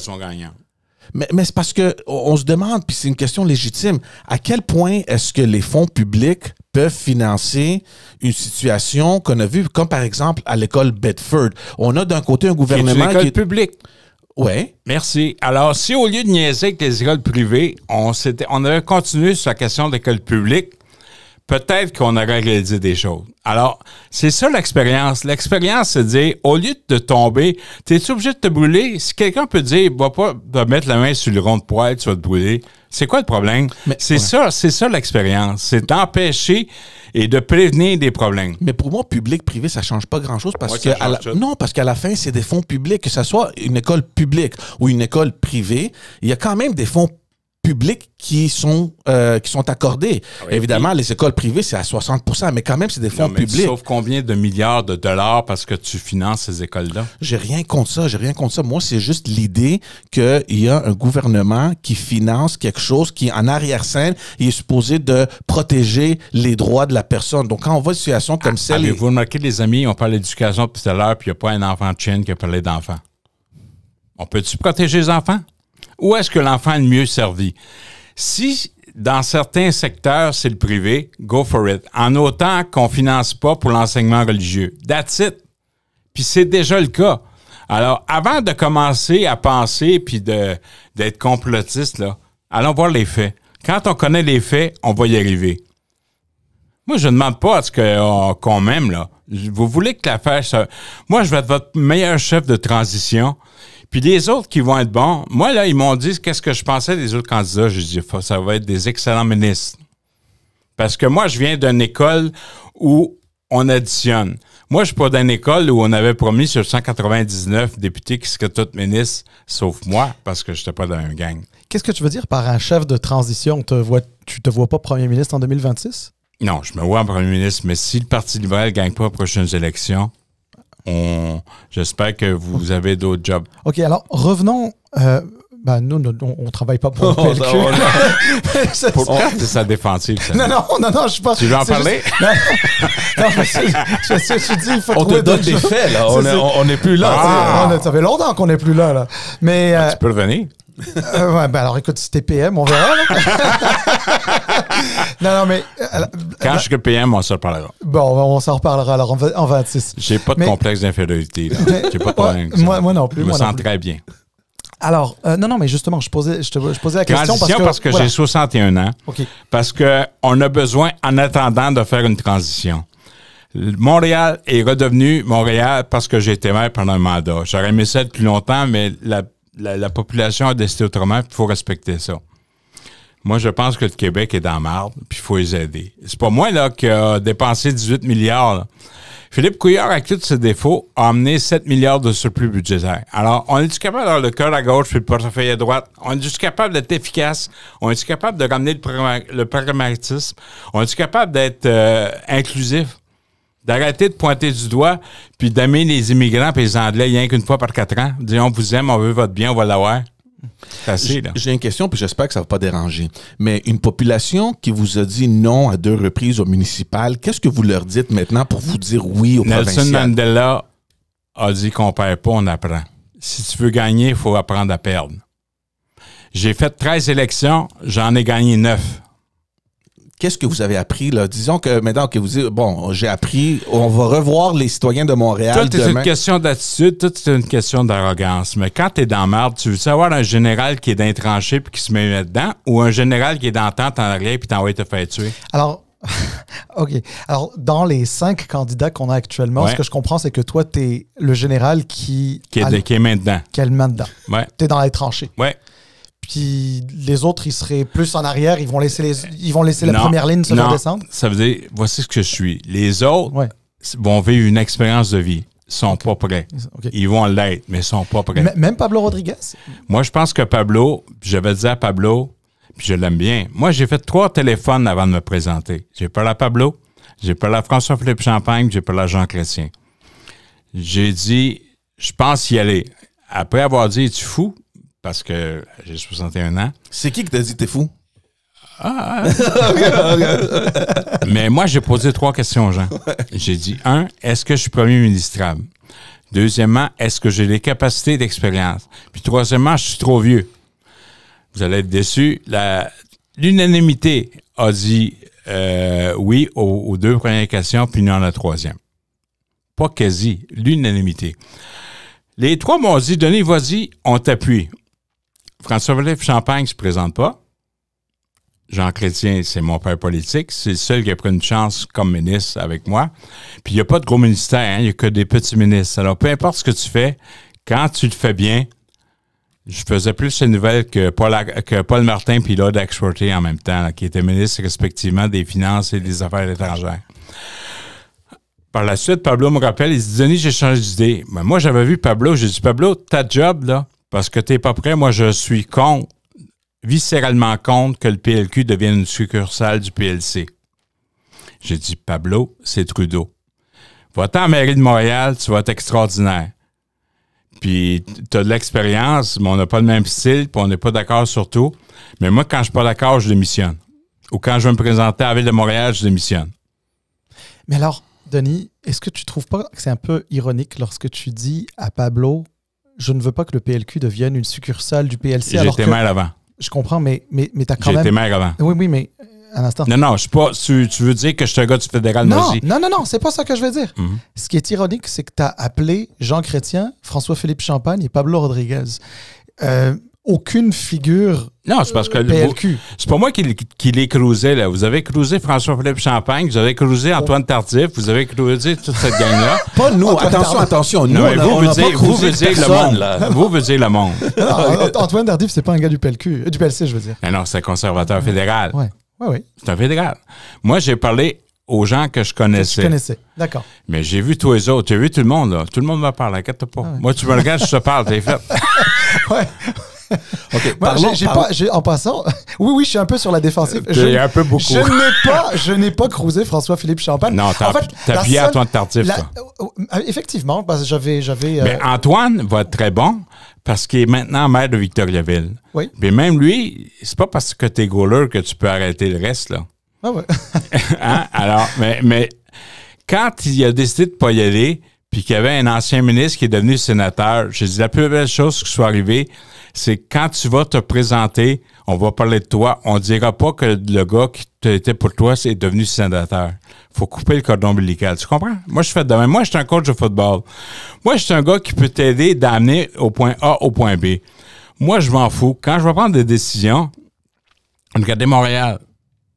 Mais c'est parce que on se demande, puis c'est une question légitime, à quel point est-ce que les fonds publics peuvent financer une situation qu'on a vue, comme par exemple à l'école Bedford. On a d'un côté un gouvernement qui est... publique. Oui. Merci. Alors, si au lieu de niaiser avec les écoles privées, on avait continué sur la question de l'école publique, peut-être qu'on aurait réalisé des choses. Alors, c'est ça l'expérience. L'expérience, c'est de dire, au lieu de tomber, t'es-tu obligé de te brûler? Si quelqu'un peut dire, va pas te mettre la main sur le rond de poêle, tu vas te brûler. C'est quoi le problème? Mais, c'est ça l'expérience. C'est d'empêcher et de prévenir des problèmes. Mais pour moi, public-privé, ça change pas grand-chose parce parce qu'à la fin, c'est des fonds publics. Que ce soit une école publique ou une école privée, il y a quand même des fonds publics qui sont accordés. Oui, évidemment, les écoles privées, c'est à 60%, mais quand même, c'est des fonds publics. Sauf combien de milliards de dollars parce que tu finances ces écoles-là? J'ai rien contre ça. Moi, c'est juste l'idée qu'il y a un gouvernement qui finance quelque chose qui, en arrière-scène, il est supposé de protéger les droits de la personne. Donc, quand on voit une situation comme celle... Avez-vous remarqué, les amis, on parle d'éducation tout à l'heure, puis il n'y a pas un enfant de Chine qui a parlé d'enfants. On peut-tu protéger les enfants? Où est-ce que l'enfant est le mieux servi? Si, dans certains secteurs, c'est le privé, go for it. En autant qu'on ne finance pas pour l'enseignement religieux. That's it. Puis c'est déjà le cas. Alors, avant de commencer à penser puis d'être complotiste, là, allons voir les faits. Quand on connaît les faits, on va y arriver. Moi, je ne demande pas à ce qu'on m'aime, là. Vous voulez que l'affaire... Moi, je vais être votre meilleur chef de transition. Puis les autres qui vont être bons, moi, là, ils m'ont dit qu'est-ce que je pensais des autres candidats. Je dis, ça va être des excellents ministres. Parce que moi, je viens d'une école où on additionne. Moi, je suis pas d'une école où on avait promis sur 199 députés qui seraient tous ministres, sauf moi, parce que je n'étais pas dans un gang. Qu'est-ce que tu veux dire par un chef de transition? Tu te vois pas premier ministre en 2026? Non, je me vois en premier ministre, mais si le Parti libéral ne gagne pas aux prochaines élections, j'espère que vous avez d'autres jobs. OK, alors revenons Ben, nous, on travaille pas pour le PLQ. Pourquoi c'est sa défensive? Non, je suis pas... Tu veux en parler? Non, je dis, il faut on te donne des faits, là. On n'est plus là. Ça fait longtemps qu'on n'est plus là. Mais, tu peux revenir. Ouais, ben alors écoute, si t'es PM, on verra. non, mais... Quand je suis PM, on s'en reparlera. Bon, on s'en reparlera alors en 26. J'ai pas de complexe d'infériorité. J'ai pas de problème. Moi non plus. Je me sens très bien. Alors, non, mais justement, je posais la question parce que j'ai 61 ans. Okay. Parce qu'on a besoin, en attendant, de faire une transition. Montréal est redevenu Montréal parce que j'ai été maire pendant un mandat. J'aurais aimé ça depuis longtemps, mais la population a décidé autrement, puis il faut respecter ça. Moi, je pense que le Québec est dans la marde, puis il faut les aider. C'est pas moi là qui a dépensé 18 milliards. Là. Philippe Couillard, avec tous ses défauts, a amené 7 milliards de surplus budgétaire. Alors, on est-tu capable d'avoir le cœur à gauche puis le portefeuille à droite? On est-tu capable d'être efficace? On est-tu capable de ramener le pragmatisme? On est-tu capable d'être inclusif? D'arrêter de pointer du doigt puis d'aimer les immigrants et les Anglais rien qu'une fois par 4 ans. Disons, on vous aime, on veut votre bien, on va l'avoir. C'est assez, là. J'ai une question, puis j'espère que ça ne va pas déranger. Mais une population qui vous a dit non à 2 reprises au municipal, qu'est-ce que vous leur dites maintenant pour vous dire oui au provincial? Nelson Mandela a dit qu'on ne perd pas, on apprend. Si tu veux gagner, il faut apprendre à perdre. J'ai fait 13 élections, j'en ai gagné 9. Qu'est-ce que vous avez appris, là? Disons que maintenant que vous dites, bon, j'ai appris, on va revoir les citoyens de Montréal tout est une question d'attitude, tout est une question d'arrogance. Mais quand t'es dans la merde, tu veux savoir un général qui est dans les tranchées puis qui se met là-dedans ou un général qui est dans la tente en arrière puis t'envoie te faire tuer? Alors, OK. Alors, dans les 5 candidats qu'on a actuellement, ce que je comprends, c'est que toi, t'es le général qui est main dedans. Qui a le main dedans. Ouais. T'es dans les tranchées. Ouais. Puis les autres, ils seraient plus en arrière, ils vont laisser la première ligne se faire descendre. Ça veut dire, voici ce que je suis. Les autres vont vivre une expérience de vie. Ils sont pas prêts. Okay. Ils vont l'être, mais ils sont pas prêts. Même Pablo Rodriguez? Moi, je pense que Pablo, j'avais dit à Pablo, puis je l'aime bien. Moi, j'ai fait 3 téléphones avant de me présenter. J'ai parlé à Pablo, j'ai parlé à François-Philippe Champagne, j'ai parlé à Jean Chrétien. J'ai dit, je pense y aller. Après avoir dit, es-tu fou? Parce que j'ai 61 ans. C'est qui t'a dit t'es fou? Mais moi, j'ai posé 3 questions aux gens. J'ai dit, 1, est-ce que je suis premier ministrable? Deuxièmement, est-ce que j'ai les capacités d'expérience? Puis troisièmement, je suis trop vieux. Vous allez être déçus. L'unanimité a dit oui aux 2 premières questions, puis non à la 3e. Pas quasi, l'unanimité. Les 3 m'ont dit, Denis, vas-y, on t'appuie. François-Philippe Champagne ne se présente pas. Jean Chrétien, c'est mon père politique. C'est le seul qui a pris une chance comme ministre avec moi. Puis il n'y a pas de gros ministère, il n'y a que des petits ministres. Alors, peu importe ce que tu fais, quand tu le fais bien, je faisais plus ces nouvelles que Paul Martin puis Lord Axworthy en même temps, là, qui étaient ministres respectivement des Finances et des Affaires étrangères. Par la suite, Pablo me rappelle, il dit, Denis, j'ai changé d'idée. Ben, moi, j'avais vu Pablo, j'ai dit, Pablo, ta job, là, parce que t'es pas prêt, moi, je suis viscéralement contre que le PLQ devienne une succursale du PLC. J'ai dit, Pablo, c'est Trudeau. Va-t'en à la mairie de Montréal, tu vas être extraordinaire. Puis, t'as de l'expérience, mais on n'a pas le même style, puis on n'est pas d'accord sur tout. Mais moi, quand je suis pas d'accord, je démissionne. Ou quand je veux me présenter à la Ville de Montréal, je démissionne. Mais alors, Denis, est-ce que tu trouves pas que c'est un peu ironique lorsque tu dis à Pablo, je ne veux pas que le PLQ devienne une succursale du PLC? J'étais maire avant. Je comprends, mais t'as quand même... J'étais maire avant. Oui, mais un instant. Non, je suis pas... Tu veux dire que je suis un gars du fédéral, non, vas-y. Non, c'est pas ça que je veux dire. Mm-hmm. Ce qui est ironique, c'est que tu as appelé Jean Chrétien, François-Philippe Champagne et Pablo Rodriguez. Aucune figure non, c'est parce que PLQ. C'est pas moi qui les cruisais, là. Vous avez cruisé François-Philippe Champagne, vous avez cruisé Antoine Tardif, vous avez cruisé toute cette gang-là. Pas nous, attention. Nous, vous veux dire le monde, là. Vous veux dire le monde. Antoine Tardif, c'est pas un gars du PLQ, du PLC, je veux dire. Non, c'est un conservateur fédéral. Oui. C'est un fédéral. Moi, j'ai parlé aux gens que je connaissais. Que tu connaissais, d'accord. Mais j'ai vu tous les autres. J'ai vu tout le monde, là. Tout le monde me parle, inquiète pas. Moi, tu me regardes, je te parle, t'es fait. Ouais. Okay, moi, en passant, oui, je suis un peu sur la défensive. Un peu beaucoup. Je n'ai pas cruisé François-Philippe Champagne. Non, t'as appuyé Antoine Tardif, toi. Effectivement, parce que j'avais. Mais Antoine va être très bon parce qu'il est maintenant maire de Victoriaville. Oui. Mais même lui, c'est pas parce que t'es goaler que tu peux arrêter le reste, là. Ah ouais. Hein? Alors, mais quand il a décidé de ne pas y aller, puis qu'il y avait un ancien ministre qui est devenu sénateur, j'ai dit la plus belle chose qui soit arrivée, c'est quand tu vas te présenter, on va parler de toi, on ne dira pas que le gars qui était pour toi, c'est devenu sénateur. Il faut couper le cordon ombilical. Tu comprends? Moi, je fais de même. Moi, je suis un coach de football. Moi, je suis un gars qui peut t'aider d'amener au point A au point B. Moi, je m'en fous. Quand je vais prendre des décisions, regardez Montréal.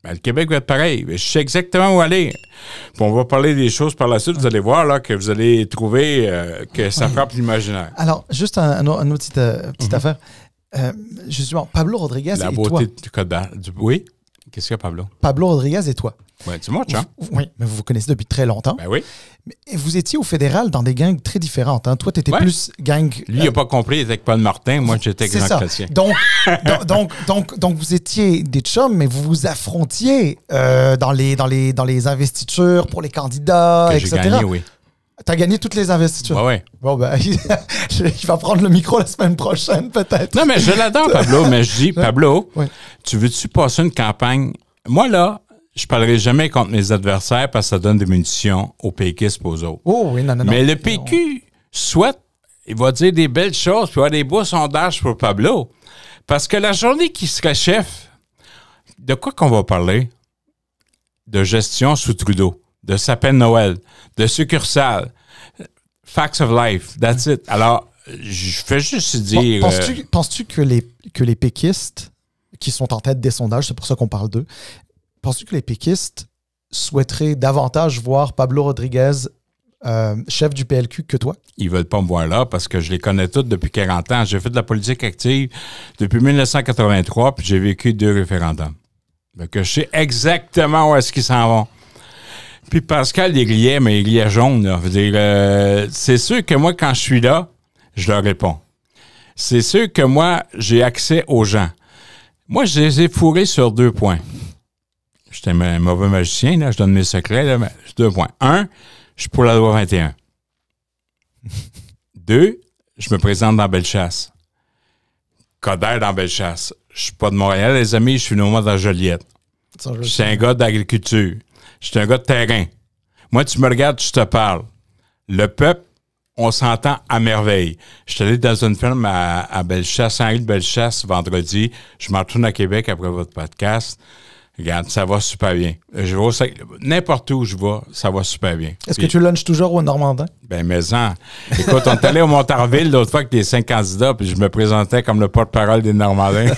Ben, le Québec va être pareil. Je sais exactement où aller. Puis on va parler des choses par la suite. Vous allez voir là, que vous allez trouver que ça frappe l'imaginaire. Alors, juste une autre petite affaire. Justement, Pablo Rodriguez et toi. La beauté du code barre. Oui? Qu'est-ce qu'il y a, Pablo? Pablo Rodriguez et toi. Oui, tu match, hein? Oui, mais vous vous connaissez depuis très longtemps. Ben oui. Mais vous étiez au fédéral dans des gangs très différentes. Hein? Toi, tu étais plus gang... Lui, il n'a pas compris, il était avec Paul Martin. Moi, j'étais grand chrétien. Donc, vous étiez des chums, mais vous vous affrontiez dans les investitures pour les candidats, que etc. J'ai gagné, oui. Tu as gagné toutes les investitures? Oui. Bon, ben, il va prendre le micro la semaine prochaine, peut-être. Non, mais je l'adore, Pablo. Mais je dis, Pablo, tu veux-tu passer une campagne? Moi, là, je ne parlerai jamais contre mes adversaires parce que ça donne des munitions aux péquistes et aux autres. Oh oui, non. Mais le PQ souhaite, il va dire des belles choses, puis il va avoir des beaux sondages pour Pablo. Parce que la journée qu'il serait chef, de quoi qu'on va parler? De gestion sous Trudeau, de sapin de Noël, de succursale, facts of life, that's it. Alors, je fais juste dire... Penses-tu que les péquistes, qui sont en tête des sondages, c'est pour ça qu'on parle d'eux, penses-tu que les péquistes souhaiteraient davantage voir Pablo Rodriguez chef du PLQ que toi? Ils veulent pas me voir là parce que je les connais tous depuis 40 ans. J'ai fait de la politique active depuis 1983 puis j'ai vécu 2 référendums. Donc, je sais exactement où est-ce qu'ils s'en vont. Puis Pascal, il riait, mais il riait jaune. Là. Je veux dire, c'est sûr que moi, quand je suis là, je leur réponds. C'est sûr que moi, j'ai accès aux gens. Moi, je les ai fourrés sur 2 points. J'étais un mauvais magicien, là, je donne mes secrets, là, mais 2 points. 1, je suis pour la loi 21. 2, je me présente dans Bellechasse. Coderre dans Bellechasse. Je suis pas de Montréal, les amis, je suis nomade dans Joliette. Je suis un gars d'agriculture. Je suis un gars de terrain. Moi, tu me regardes, je te parle. Le peuple, on s'entend à merveille. Je suis allé dans une ferme à Bellechasse, Saint-Henri de Bellechasse, vendredi. Je m'en retourne à Québec après votre podcast. Regarde, ça va super bien. Je vais n'importe où je vais, ça va super bien. Est-ce que tu lunches toujours au Normandin? Ben, mais-en. Écoute, on est allé au Montarville l'autre fois avec les 5 candidats, puis je me présentais comme le porte-parole des Normandins.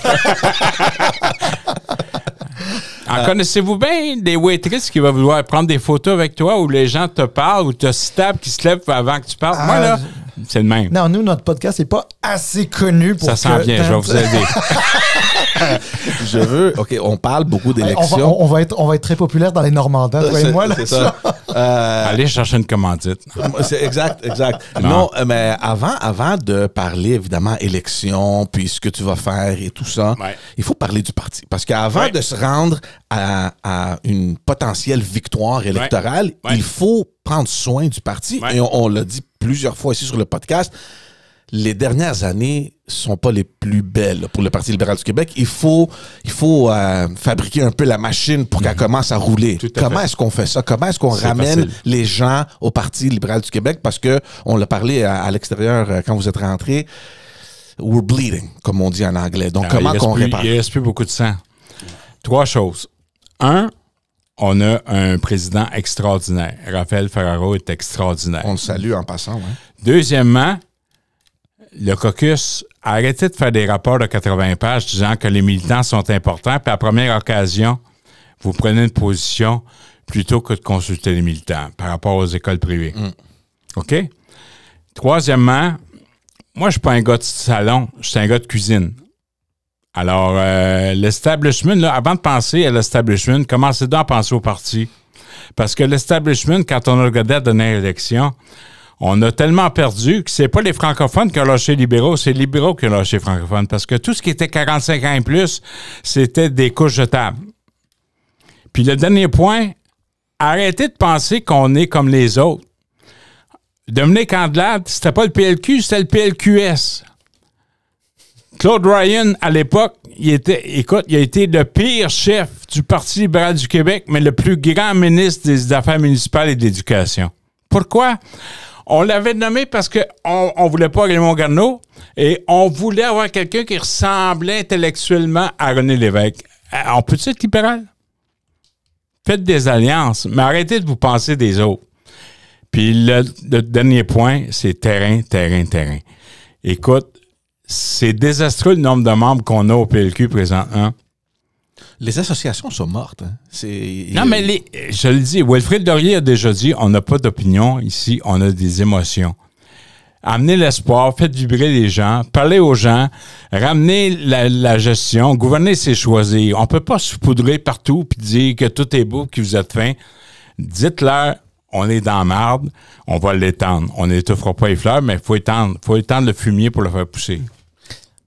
En connaissez-vous bien des waitresses qui vont vouloir prendre des photos avec toi où les gens te parlent ou tu as Stab qui se lève avant que tu parles? Moi, là, c'est le même. Non, nous, notre podcast n'est pas assez connu pour ça sent bien, je vais vous aider. Je veux... OK, on parle beaucoup d'élections. On va être très populaire dans les Normandins, toi et moi. Là, c'est ça. Allez chercher une commandite. C'est exact. Non, mais avant de parler, évidemment, élection, puis ce que tu vas faire et tout ça, il faut parler du parti. Parce qu'avant de se rendre à une potentielle victoire électorale, il faut prendre soin du parti. Et on l'a dit plusieurs fois ici sur le podcast, les dernières années sont pas les plus belles pour le Parti libéral du Québec. Il faut fabriquer un peu la machine pour qu'elle commence à rouler. Comment est-ce qu'on fait ça? Comment est-ce qu'on ramène les gens au Parti libéral du Québec? Parce que on l'a parlé à l'extérieur quand vous êtes rentrés. We're bleeding, comme on dit en anglais. Donc, comment qu'on répare? Il reste plus beaucoup de sang. 3 choses. 1, on a un président extraordinaire. Raphaël Ferraro est extraordinaire. On le salue en passant, oui. Deuxièmement, le caucus a arrêté de faire des rapports de 80 pages disant que les militants sont importants, puis à la première occasion, vous prenez une position plutôt que de consulter les militants par rapport aux écoles privées. OK? Troisièmement, moi, je ne suis pas un gars de salon, je suis un gars de cuisine. Alors, l'establishment, là, avant de penser à l'establishment, commencez donc à penser au parti. Parce que l'establishment, quand on a regardé la dernière élection, on a tellement perdu que c'est pas les francophones qui ont lâché les libéraux, c'est les libéraux qui ont lâché les francophones. Parce que tout ce qui était 45 ans et plus, c'était des couches de table. Puis le dernier point, arrêtez de penser qu'on est comme les autres. Dominique Andelade, c'était pas le PLQ, c'était le PLQS. Claude Ryan, à l'époque, il a été le pire chef du Parti libéral du Québec, mais le plus grand ministre des Affaires municipales et de l'Éducation. Pourquoi? On l'avait nommé parce qu'on ne voulait pas Raymond Garneau et on voulait avoir quelqu'un qui ressemblait intellectuellement à René Lévesque. On peut être libéral? Faites des alliances, mais arrêtez de vous penser des autres. Puis le dernier point, c'est terrain. Écoute, c'est désastreux le nombre de membres qu'on a au PLQ présentement. Les associations sont mortes. Hein. Non, mais je le dis, Wilfrid Laurier a déjà dit, on n'a pas d'opinion ici, on a des émotions. Amenez l'espoir, faites vibrer les gens, parlez aux gens, ramenez la gestion, gouverner c'est choisir. On ne peut pas se poudrer partout puis dire que tout est beau, que vous êtes fin. Dites-leur, on est dans la marde, on va l'étendre. On n'étouffera pas les fleurs, mais il faut étendre le fumier pour le faire pousser.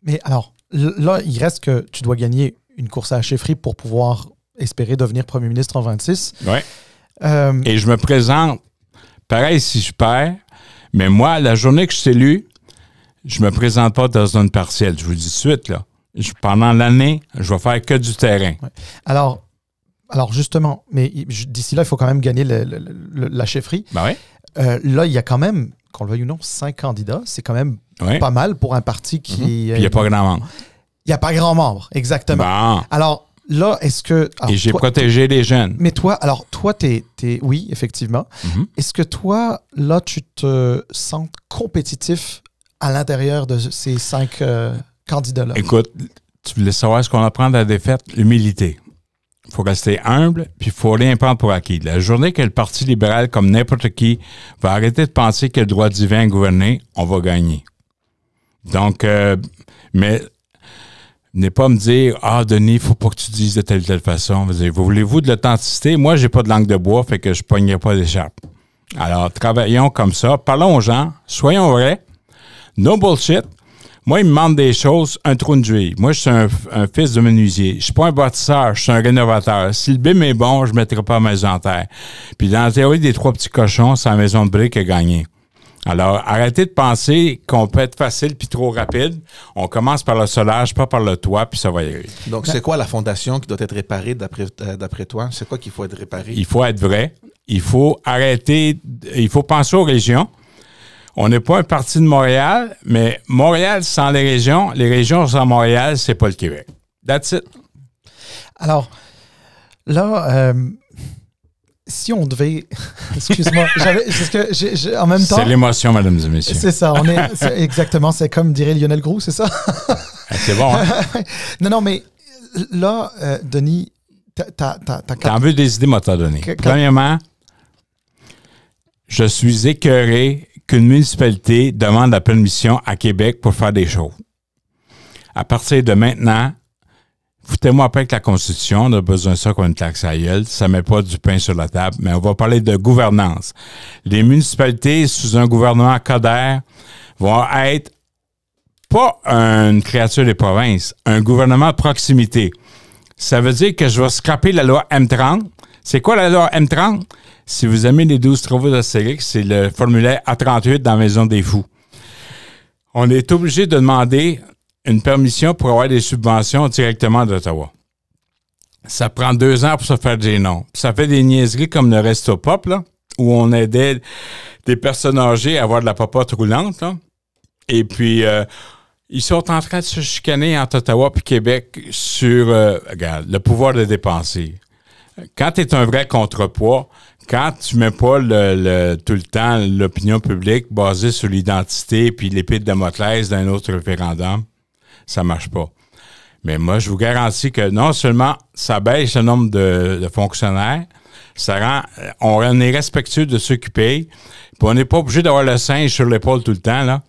Mais alors, là, il reste que tu dois gagner une course à la chefferie pour pouvoir espérer devenir premier ministre en 26. Oui. Et je me présente, pareil si je perds, mais moi, la journée que je suis élu, je me présente pas dans une partielle. Je vous dis tout de suite, là. Pendant l'année, je vais faire que du terrain. Ouais. Alors justement, mais d'ici là, il faut quand même gagner la chefferie. Ben oui. Là, il y a quand même, qu'on le veuille ou non, 5 candidats. C'est quand même pas mal pour un parti qui... Puis il n'y a pas grand membre. Il n'y a pas grand membre, exactement. Bon. Alors là, est-ce que... Et j'ai protégé les jeunes. Mais toi, t'es oui, effectivement. Mm-hmm. Est-ce que toi, là, tu te sens compétitif à l'intérieur de ces 5 candidats-là? Écoute, tu voulais savoir ce qu'on apprend de la défaite? L'humilité. Il faut rester humble, puis il faut rien prendre pour acquis. La journée que le Parti libéral, comme n'importe qui, va arrêter de penser qu'il y a le droit divin à gouverner, on va gagner. Donc, mais... Venez pas me dire « Ah, Denis, il faut pas que tu dises de telle ou telle façon. » Vous voulez-vous de l'authenticité? Moi, j'ai pas de langue de bois, fait que je pognerai pas d'écharpe. Alors, travaillons comme ça. Parlons aux gens. Soyons vrais. No bullshit. Moi, ils me demandent des choses, un trou de juillet. Moi, je suis un fils de menuisier. Je suis pas un bâtisseur, je suis un rénovateur. Si le bim est bon, je mettrai pas ma maison en terre. Puis dans la théorie des 3 petits cochons, c'est la maison de briques qui a gagné. Alors, arrêtez de penser qu'on peut être facile puis trop rapide. On commence par le solage, pas par le toit, puis ça va y aller. Donc, c'est quoi la fondation qui doit être réparée d'après toi? C'est quoi qu'il faut être réparé? Il faut être vrai. Il faut arrêter. Il faut penser aux régions. On n'est pas un parti de Montréal, mais Montréal sans les régions sans Montréal, c'est pas le Québec. That's it. Alors, là... si on devait... Excuse-moi. En même temps... C'est l'émotion, mesdames et messieurs. C'est ça. Exactement. C'est comme dirait Lionel Groux, c'est ça? C'est bon, hein? Non, mais là, Denis, t'en veux des idées, moi, t'as donné. Premièrement, je suis écœuré qu'une municipalité demande la permission à Québec pour faire des choses. À partir de maintenant, foutez-moi pas avec la Constitution, on a besoin de ça comme une taxe à gueule, ça met pas du pain sur la table, mais on va parler de gouvernance. Les municipalités sous un gouvernement Coder vont être pas une créature des provinces, un gouvernement de proximité. Ça veut dire que je vais scraper la loi M30. C'est quoi la loi M30? Si vous aimez les 12 travaux d'Astérix, c'est le formulaire A38 dans la Maison des Fous. On est obligé de demander une permission pour avoir des subventions directement d'Ottawa. Ça prend 2 ans pour se faire des noms. Puis ça fait des niaiseries comme le Resto Pop, là, où on aidait des personnes âgées à avoir de la popote roulante. Là. Et puis, ils sont en train de se chicaner entre Ottawa et Québec sur regarde, le pouvoir de dépenser. Quand tu es un vrai contrepoids, quand tu mets pas tout le temps l'opinion publique basée sur l'identité puis l'épée de Damoclès d'un autre référendum, ça marche pas. Mais moi, je vous garantis que non seulement ça baisse le nombre de fonctionnaires, on est respectueux de ceux qui payent, puis on n'est pas obligé d'avoir le singe sur l'épaule tout le temps, là.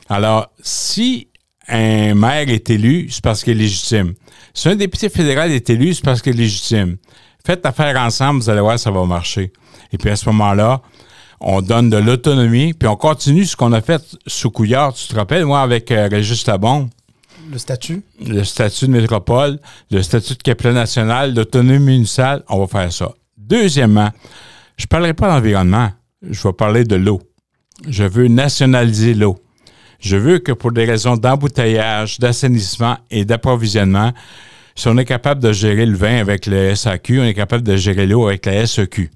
Alors, si un maire est élu, c'est parce qu'il est légitime. Si un député fédéral est élu, c'est parce qu'il est légitime. Faites affaire ensemble, vous allez voir, ça va marcher. Et puis à ce moment-là, on donne de l'autonomie, puis on continue ce qu'on a fait sous Couillard. Tu te rappelles, moi, avec Régis Labombe? Le statut? Le statut de métropole, le statut de capitale nationale, l'autonomie municipale, on va faire ça. Deuxièmement, je ne parlerai pas d'environnement, je vais parler de l'eau. Je veux nationaliser l'eau. Je veux que pour des raisons d'embouteillage, d'assainissement et d'approvisionnement, si on est capable de gérer le vin avec le SAQ, on est capable de gérer l'eau avec la SEQ.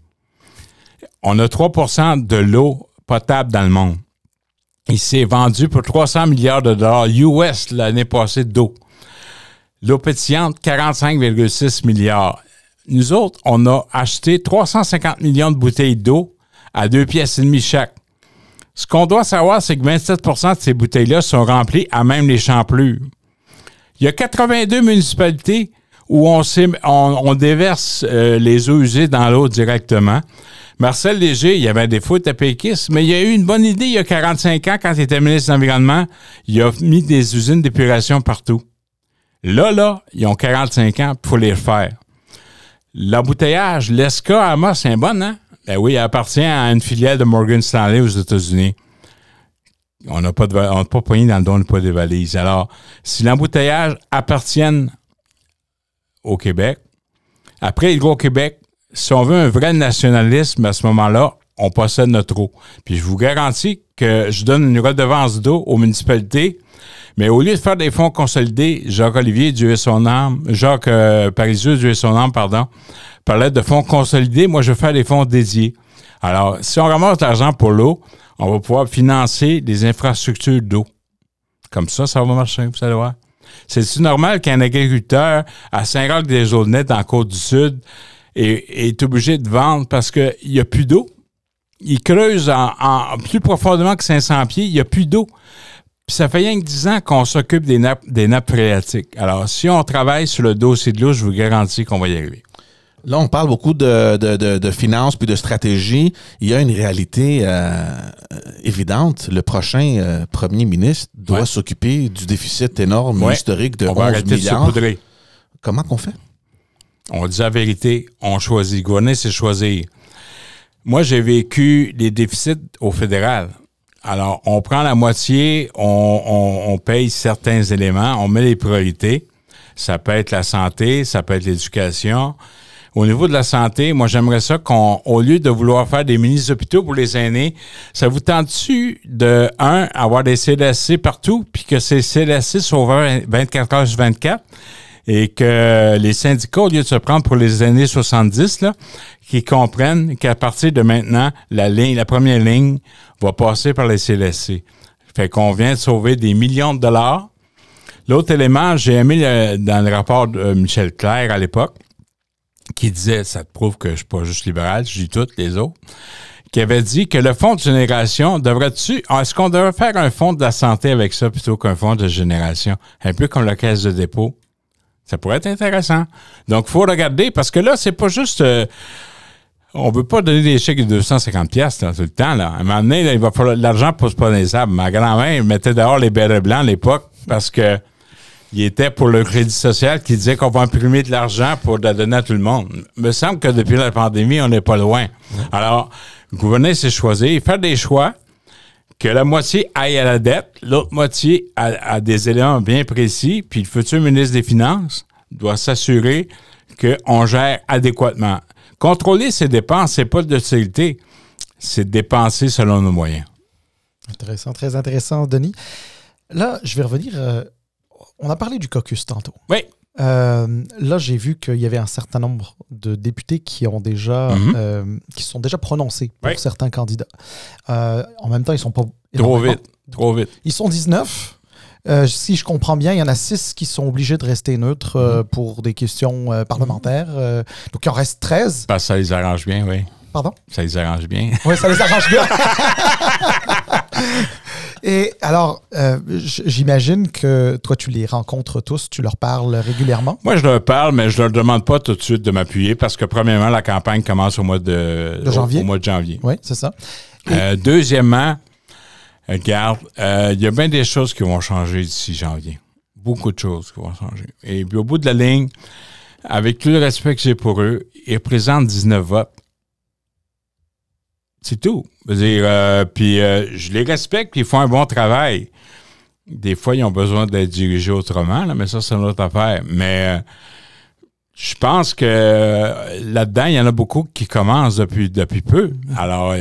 On a 3% de l'eau potable dans le monde. Il s'est vendu pour 300 milliards de dollars US l'année passée d'eau. L'eau pétillante, 45,6 milliards. Nous autres, on a acheté 350 millions de bouteilles d'eau à 2,5 piastres chaque. Ce qu'on doit savoir, c'est que 27% de ces bouteilles-là sont remplies à même les champlures. Il y a 82 municipalités où on déverse les eaux usées dans l'eau directement. Marcel Léger, il y avait des fautes à péquistes, mais il a eu une bonne idée il y a 45 ans, quand il était ministre de l'Environnement. Il a mis des usines d'épuration partout. Là, ils ont 45 ans, il faut les refaire. L'embouteillage, l'ESCA à Amos, c'est bon, hein? Ben oui, elle appartient à une filiale de Morgan Stanley aux États-Unis. On n'a pas poigné dans le dos, on n'a pas des valises. Alors, si l'embouteillage appartient au Québec, après Hydro-Québec, si on veut un vrai nationalisme, à ce moment-là, on possède notre eau. Puis je vous garantis que je donne une redevance d'eau aux municipalités, mais au lieu de faire des fonds consolidés, Jacques-Olivier, Dieu ait son âme, Jacques Parizeau, Dieu ait son âme, parlait de fonds consolidés. Moi, je vais faire des fonds dédiés. Alors, si on ramasse de l'argent pour l'eau, on va pouvoir financer des infrastructures d'eau. Comme ça va marcher, vous allez voir. C'est-tu normal qu'un agriculteur à Saint-Roch-des-Aulnay, dans la Côte-du-Sud, est obligé de vendre parce qu'il n'y a plus d'eau? Il creuse en plus profondément que 500 pieds, il n'y a plus d'eau. Puis ça fait rien que 10 ans qu'on s'occupe des nappes phréatiques. Alors, si on travaille sur le dossier de l'eau, je vous garantis qu'on va y arriver. Là, on parle beaucoup de finances puis de stratégie. Il y a une réalité évidente. Le prochain premier ministre doit s'occuper du déficit énorme historique de 11 milliards. De Comment qu'on fait? On dit la vérité, on choisit. Gouverner, c'est choisir. Moi, j'ai vécu les déficits au fédéral. Alors, on prend la moitié, on paye certains éléments, on met les priorités. Ça peut être la santé, ça peut être l'éducation. Au niveau de la santé, moi, j'aimerais ça au lieu de vouloir faire des mini-hôpitaux pour les aînés, ça vous tente-tu de, avoir des CLSC partout, puis que ces CLSC sont ouverts 24 heures sur 24, et que les syndicats, au lieu de se prendre pour les années 70, là, qui comprennent qu'à partir de maintenant, la première ligne va passer par les CLSC. Fait qu'on vient de sauver des millions de dollars. L'autre élément, j'ai aimé dans le rapport de Michel Clerc à l'époque, qui disait, ça te prouve que je suis pas juste libéral, je dis toutes les autres, qui avait dit que le fonds de génération est-ce qu'on devrait faire un fonds de la santé avec ça plutôt qu'un fonds de génération? Un peu comme la caisse de dépôt. Ça pourrait être intéressant. Donc, il faut regarder, parce que là, c'est pas juste... on veut pas donner des chèques de 250 piastres tout le temps. Là. À un moment donné, là, il va falloir... L'argent ne pousse pas dans les arbres. Ma grand-mère mettait dehors les bérets blancs à l'époque parce que il était pour le crédit social qui disait qu'on va imprimer de l'argent pour la donner à tout le monde. Il me semble que depuis la pandémie, on n'est pas loin. Alors, gouverner, c'est choisir, faire des choix, que la moitié aille à la dette, l'autre moitié à des éléments bien précis, puis le futur ministre des Finances doit s'assurer qu'on gère adéquatement. Contrôler ses dépenses, c'est pas de l'austérité, c'est de dépenser selon nos moyens. Intéressant, très intéressant, Denis. Là, je vais revenir... on a parlé du caucus tantôt. Oui. Là, j'ai vu qu'il y avait un certain nombre de députés qui ont déjà, qui se sont déjà prononcés pour certains candidats. En même temps, ils ne sont pas... Trop vite. Ils sont 19. Si je comprends bien, il y en a 6 qui sont obligés de rester neutres pour des questions parlementaires. Donc, il en reste 13. Parce que ça les arrange bien, oui. Pardon? Ça les arrange bien. Oui, ça les arrange bien. Et alors, j'imagine que toi, tu les rencontres tous, tu leur parles régulièrement? Moi, je leur parle, mais je ne leur demande pas tout de suite de m'appuyer parce que, premièrement, la campagne commence au mois de janvier. Au mois de janvier. Oui, c'est ça. Deuxièmement, regarde, il y a bien des choses qui vont changer d'ici janvier. Beaucoup de choses qui vont changer. Et puis, au bout de la ligne, avec tout le respect que j'ai pour eux, ils représentent 19 votes. C'est tout. Je veux dire, puis je les respecte, puis ils font un bon travail. Des fois, ils ont besoin d'être dirigés autrement, là, mais ça, c'est une autre affaire. Mais Je pense que là-dedans, il y en a beaucoup qui commencent depuis peu. Alors,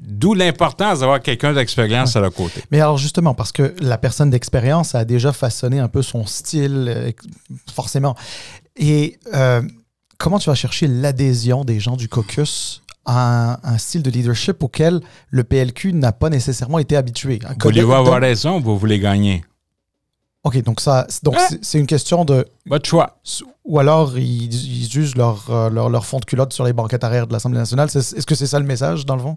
d'où l'importance d'avoir quelqu'un d'expérience à leur côté. Mais alors justement, parce que la personne d'expérience a déjà façonné un peu son style, forcément. Et comment tu vas chercher l'adhésion des gens du caucus à un style de leadership auquel le PLQ n'a pas nécessairement été habitué? Voulez-vous avoir raison ou vous voulez gagner? OK, donc c'est une question de... Votre choix. Ou alors, ils usent leur fond de culotte sur les banquettes arrière de l'Assemblée nationale. Est-ce que c'est ça le message, dans le fond?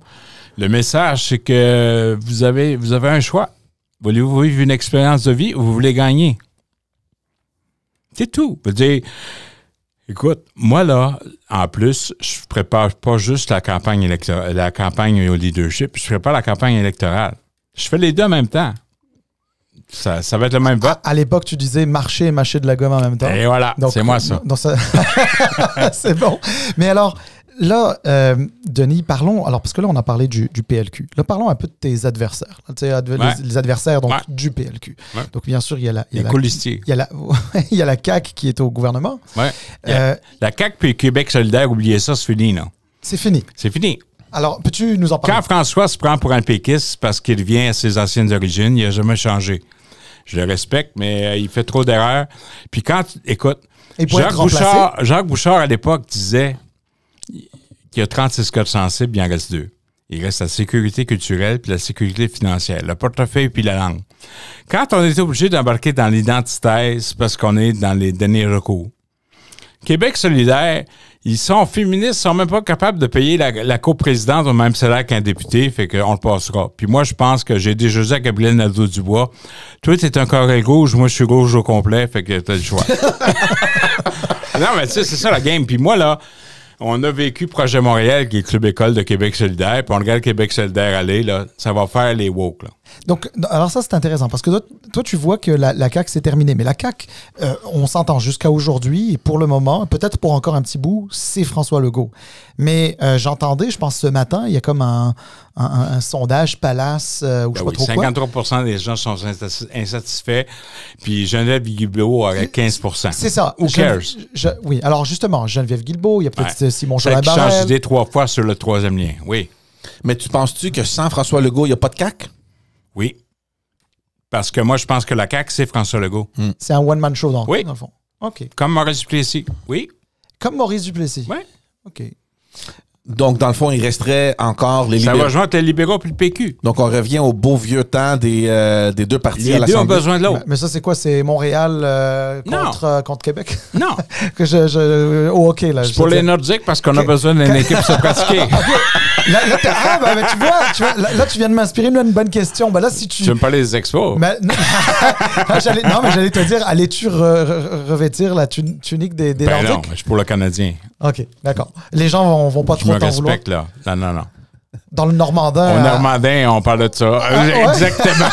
Le message, c'est que vous avez un choix. Voulez-vous vivre une expérience de vie ou vous voulez gagner? C'est tout. Je veux dire, écoute, moi, là, en plus, je prépare pas juste la campagne au leadership, je prépare la campagne électorale. Je fais les deux en même temps. Ça va être le même vote. À l'époque, tu disais marcher et mâcher de la gomme en même temps. Et voilà, c'est moi ça. C'est bon. Mais alors, là, Denis, parlons... Alors, parce que là, on a parlé du PLQ. Là, parlons un peu de tes adversaires. Les adversaires du PLQ. Ouais. Donc, bien sûr, il y a les colistiers. Il y a la CAQ qui est au gouvernement. Ouais. La CAQ puis Québec solidaire, oubliez ça, c'est fini, non? C'est fini. C'est fini. Alors, peux-tu nous en parler? Quand François se prend pour un péquiste parce qu'il revient à ses anciennes origines, il n'a jamais changé. Je le respecte, mais il fait trop d'erreurs. Puis écoute, Jacques Bouchard, à l'époque, disait qu'il y a 36 codes sensibles, il en reste 2. Il reste la sécurité culturelle puis la sécurité financière, le portefeuille puis la langue. Quand on est obligé d'embarquer dans l'identité, c'est parce qu'on est dans les derniers recours. Québec solidaire, ils sont féministes, ils sont même pas capables de payer la coprésidente au même salaire qu'un député, fait qu'on le passera. Puis moi, je pense que j'ai déjà dit à Gabriel Nadeau-Dubois, toi, t'es un carré rouge, moi, je suis rouge au complet, fait que t'as le choix. Non, mais tu sais, c'est ça la game. Puis moi, là, on a vécu Projet Montréal, qui est le club école de Québec solidaire, puis on regarde Québec solidaire aller, là, ça va faire les woke, là. Donc, alors ça, c'est intéressant, parce que toi, tu vois que la CAQ, c'est terminé. Mais la CAQ, on s'entend jusqu'à aujourd'hui, et pour le moment, peut-être pour encore un petit bout, c'est François Legault. Mais j'entendais, je pense, ce matin, il y a comme un sondage Palace, ou je sais pas trop 53% des gens sont insatisfaits, puis Geneviève Guilbeault aurait 15%. C'est ça. Who cares? Oui, alors justement, Geneviève Guilbeault, il y a peut-être Simon Jolin-Barrette. Qui change d'idée 3 fois sur le 3e lien, oui. Mais tu penses-tu que sans François Legault, il n'y a pas de CAQ? Oui. Parce que moi, je pense que la CAQ, c'est François Legault. C'est un one-man show, dans oui. Dans le fond. OK. Comme Maurice Duplessis. Oui. Comme Maurice Duplessis. Oui. OK. Donc, dans le fond, il resterait encore les libéraux. Ça va joindre les libéraux puis le PQ. Donc, on revient au beau vieux temps des deux partis à l'Assemblée. Les deux ont besoin de l'autre. Mais ça, c'est quoi? C'est Montréal contre Québec? Non. Oh, OK. Là, c'est pour les Nordiques parce qu'on a besoin d'une équipe pour se pratiquer. Ben, tu vois, là, tu viens de m'inspirer d'une bonne question. Ben, là, si tu veux me parler des expos? Mais j'allais te dire, allais-tu revêtir la tunique des Nordiques? Non, je suis pour le Canadien. OK, d'accord. Les gens vont pas trop t'en vouloir. Je me respecte, là. Non. Dans le Normandin. Au Normandin, on parle de ça. Exactement.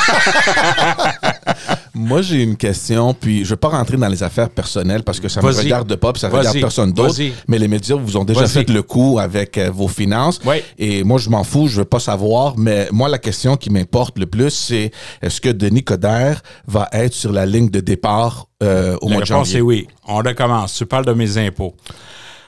Moi, j'ai une question, puis je ne vais pas rentrer dans les affaires personnelles parce que ça ne me regarde pas, puis ça ne regarde personne d'autre. Mais les médias vous ont déjà fait le coup avec vos finances. Oui. Et moi, je m'en fous, je ne veux pas savoir. Mais moi, la question qui m'importe le plus, c'est est-ce que Denis Coderre va être sur la ligne de départ au mois de janvier? La réponse est oui. On recommence. Tu parles de mes impôts.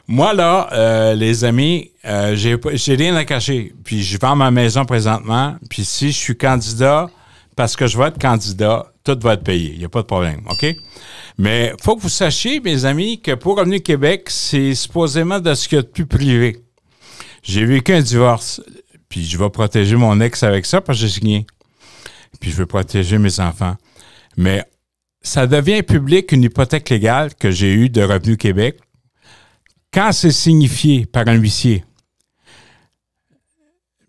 Moi, là, les amis, j'ai rien à cacher. Puis je vends ma maison présentement. Puis si je suis candidat, parce que je vais être candidat, tout va être payé. Il n'y a pas de problème, OK? Mais il faut que vous sachiez, mes amis, que pour Revenu Québec, c'est supposément de ce qu'il y a de plus privé. J'ai vécu un divorce. Puis je vais protéger mon ex avec ça parce que j'ai signé. Puis je veux protéger mes enfants. Mais ça devient public une hypothèque légale que j'ai eue de Revenu Québec. Quand c'est signifié par un huissier,